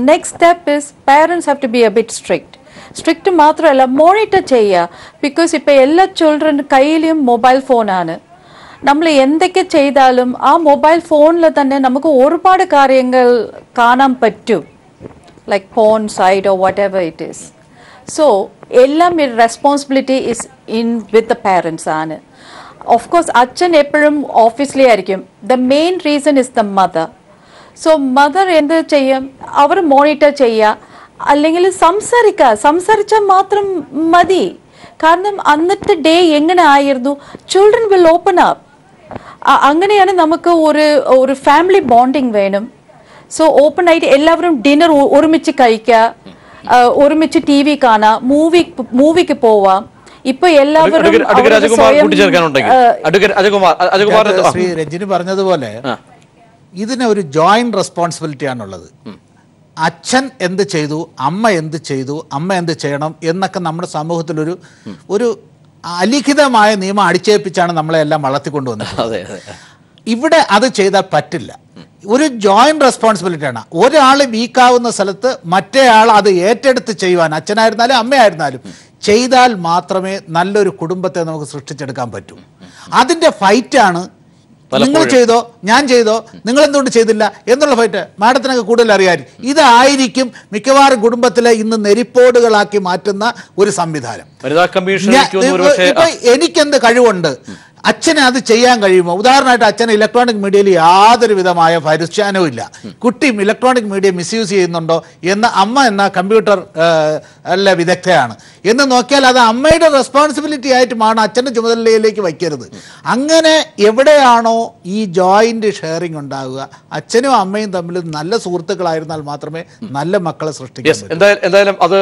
next step is parents have to be a bit strict. Strict മാത്രമല്ല, മോണിറ്റർ ചെയ്യുക. ബിക്കോസ് ഇപ്പോൾ എല്ലാ ചിൽഡ്രൻ കയ്യിലും മൊബൈൽ ഫോണാണ്. നമ്മൾ എന്തൊക്കെ ചെയ്താലും ആ മൊബൈൽ ഫോണിൽ തന്നെ നമുക്ക് ഒരുപാട് കാര്യങ്ങൾ കാണാൻ പറ്റും, like phone side or whatever it is. So എല്ലാം responsibility is in with the parents ആണ്. Of course, അച്ഛൻ എപ്പോഴും ഓഫീസിലേ ആയിരിക്കും. The main reason is the mother. So mother എന്ത് ചെയ്യും? അവർ മോണിറ്റർ ചെയ്യുക, അല്ലെങ്കിൽ സംസാരിച്ചാൽ മാത്രം മതി. കാരണം അന്നത്തെ ഡേ എങ്ങനെ ആയിരുന്നു, ചിൽഡ്രൻ വിൽ ഓപ്പൺ അപ്പ്. അങ്ങനെയാണ് നമുക്ക് ഒരു ഫാമിലി ബോണ്ടിങ് വേണം. സോ ഓപ്പൺ ആയിട്ട് എല്ലാവരും ഡിന്നർ ഒരുമിച്ച് കഴിക്കുക, ഒരുമിച്ച് TV കാണാം, മൂവിക്ക് പോവാം. ഇപ്പൊ എല്ലാവരും ശ്രീ രഞ്ജിനി പറഞ്ഞതുപോലെ ഇതിന് ഒരു ജോയിന്റ് റെസ്പോൺസിബിലിറ്റി ആണുള്ളത്. അച്ഛൻ എന്ത് ചെയ്തു, അമ്മ എന്ത് ചെയ്തു, അമ്മ എന്ത് ചെയ്യണം എന്നൊക്കെ നമ്മുടെ സമൂഹത്തിൽ ഒരു അലിഖിതമായ നിയമം അടിച്ചേൽപ്പിച്ചാണ് നമ്മളെല്ലാം വളർത്തിക്കൊണ്ടുവന്നത്. ഇവിടെ അത് ചെയ്താൽ പറ്റില്ല. ഒരു ജോയിന്റ് റെസ്പോൺസിബിലിറ്റിയാണ്. ഒരാൾ വീക്കാവുന്ന സ്ഥലത്ത് മറ്റേ ആൾ അത് ഏറ്റെടുത്ത് ചെയ്യുവാൻ, അച്ഛനായിരുന്നാലും അമ്മയായിരുന്നാലും ചെയ്താൽ മാത്രമേ നല്ലൊരു കുടുംബത്തെ നമുക്ക് സൃഷ്ടിച്ചെടുക്കാൻ പറ്റൂ. അതിൻ്റെ ഫൈറ്റാണ് നിങ്ങൾ ചെയ്തോ ഞാൻ ചെയ്തോ നിങ്ങൾ എന്തുകൊണ്ട് ചെയ്തില്ല എന്നുള്ള ഫൈറ്റ് മാഡത്തിനൊക്കെ കൂടുതൽ അറിയാൻ. ഇതായിരിക്കും മിക്കവാറും കുടുംബത്തിലെ ഇന്ന് നെരിപ്പോടുകളാക്കി മാറ്റുന്ന ഒരു സംവിധാനം. എനിക്കെന്ത് കഴിവുണ്ട്, അച്ഛന് അത് ചെയ്യാൻ കഴിയുമോ? ഉദാഹരണമായിട്ട് അച്ഛന് ഇലക്ട്രോണിക് മീഡിയയിൽ യാതൊരു വിധമായ പരിജ്ഞാനവും ഇല്ല. കുട്ടി ഇലക്ട്രോണിക് മീഡിയ മിസ്യൂസ് ചെയ്യുന്നുണ്ടോ എന്ന് അമ്മ എന്ന കമ്പ്യൂട്ടർ വിദഗ്ധയാണ് എന്ന് നോക്കിയാൽ അത് അമ്മയുടെ റെസ്പോൺസിബിലിറ്റി ആയിട്ടുമാണ്, അച്ഛൻ്റെ ചുമതലയിലേക്ക് വയ്ക്കരുത്. അങ്ങനെ എവിടെയാണോ ഈ ജോയിന്റ് ഷെയറിംഗ് ഉണ്ടാവുക, അച്ഛനും അമ്മയും തമ്മിൽ നല്ല സുഹൃത്തുക്കളായിരുന്നാൽ മാത്രമേ നല്ല മക്കളെ സൃഷ്ടിക്കാൻ. എന്തായാലും അത്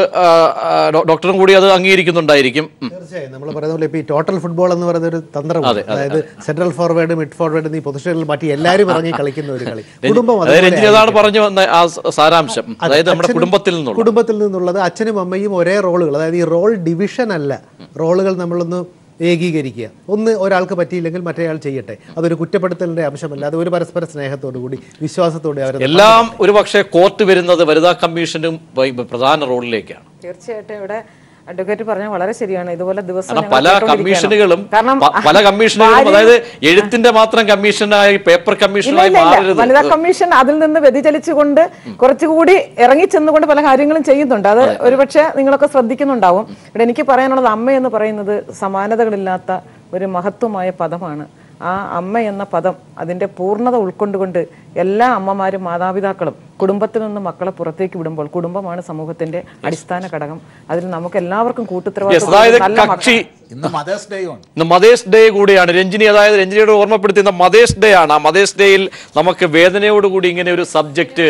ഡോക്ടറും കൂടി അത് അംഗീകരിക്കുന്നുണ്ടായിരിക്കും. തീർച്ചയായും നമ്മൾ പറയുന്ന പോലെ ഇപ്പോൾ ഈ ടോട്ടൽ ഫുട്ബോൾ എന്ന് പറയുന്ന ഒരു തന്ത്രം, അതായത് സെൻട്രൽ ഫോർവേഡ്, മിഡ് ഫോർവേഡ് എന്നീ പൊസിഷനിൽ മാറ്റി എല്ലാവരും ഇറങ്ങി കളിക്കുന്ന ഒരു കളി. കുടുംബം പറഞ്ഞു വന്ന ആ സാരാംശം, അതായത് നമ്മുടെ കുടുംബത്തിൽ നിന്നുള്ളത് അച്ഛനും അമ്മയും ഒരേ റോളുകൾ, അതായത് ഈ റോൾ ഡിവിഷൻ അല്ല, റോളുകൾ നമ്മളൊന്ന് ഏകീകരിക്കുക. ഒരാൾക്ക് പറ്റിയില്ലെങ്കിൽ മറ്റേയാൾ ചെയ്യട്ടെ. അതൊരു കുറ്റപ്പെടുത്തലിന്റെ അംശമല്ല, അത് ഒരു പരസ്പര സ്നേഹത്തോടു കൂടി വിശ്വാസത്തോടെ അവർ എല്ലാം ഒരു പക്ഷേ കോർട്ട് വരുന്നത് വനിതാ കമ്മീഷനും പ്രധാന റോളിലേക്കാണ്. തീർച്ചയായിട്ടും ഇവിടെ അഡ്വക്കേറ്റ് പറഞ്ഞാൽ വളരെ ശരിയാണ്. ഇതുപോലെ ദിവസം കാരണം പല കമ്മീഷനുകളും അതായത് എഴുത്തിന്റെ മാത്രം കമ്മീഷനായി പേപ്പർ കമ്മീഷനായി മാറരുത്. വനിതാ കമ്മീഷൻ അതിൽ നിന്ന് വ്യതിചലിച്ചുകൊണ്ട് കുറച്ചുകൂടി ഇറങ്ങിച്ചെന്നുകൊണ്ട് പല കാര്യങ്ങളും ചെയ്യുന്നുണ്ട്. അത് ഒരുപക്ഷെ നിങ്ങളൊക്കെ ശ്രദ്ധിക്കുന്നുണ്ടാവും. ഇവിടെ എനിക്ക് പറയാനുള്ളത്, അമ്മ എന്ന് പറയുന്നത് സമാനതകളില്ലാത്ത ഒരു മഹത്വമായ പദമാണ്. ആ അമ്മ എന്ന പദം അതിന്റെ പൂർണ്ണത ഉൾക്കൊണ്ടുകൊണ്ട് എല്ലാ അമ്മമാരും മാതാപിതാക്കളും കുടുംബത്തിൽ നിന്ന് മക്കളെ പുറത്തേക്ക് വിടുമ്പോൾ കുടുംബമാണ് സമൂഹത്തിന്റെ അടിസ്ഥാന ഘടകം. അതിൽ നമുക്ക് എല്ലാവർക്കും ഇന്ന് മദേഴ്സ് ഡേ കൂടിയാണ് രഞ്ജിനി. അതായത് രഞ്ജിനിയോട് ഓർമ്മപ്പെടുത്തുന്ന മദേഴ്സ് ഡേ ആണ്. ആ മദേഴ്സ് ഡേയിൽ നമുക്ക് വേദനയോടുകൂടി ഇങ്ങനെ ഒരു സബ്ജക്റ്റ്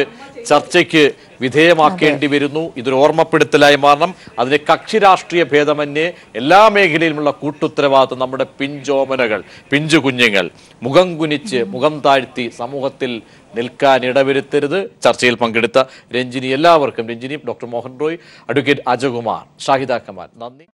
ചർച്ചയ്ക്ക് വിധേയമാക്കേണ്ടി വരുന്നു. ഇതൊരു ഓർമ്മപ്പെടുത്തലായി മാറണം. അതിന് കക്ഷി രാഷ്ട്രീയ ഭേദമന്യേ എല്ലാ മേഖലയിലുമുള്ള കൂട്ടുത്തരവാദിത്വം നമ്മുടെ പിഞ്ചോമനകൾ, പിഞ്ചു കുഞ്ഞുങ്ങൾ മുഖം കുനിച്ച് മുഖം താഴ്ത്തി സമൂഹത്തിൽ നിൽക്കാൻ ഇടവരുത്തരുത്. ചർച്ചയിൽ പങ്കെടുത്ത രഞ്ജിനി എല്ലാവർക്കും, രഞ്ജിനി, ഡോക്ടർ മോഹൻ റോയ്, അഡ്വക്കേറ്റ് അജകുമാർ, ഷാഹിദ കമാൽ, നന്ദി.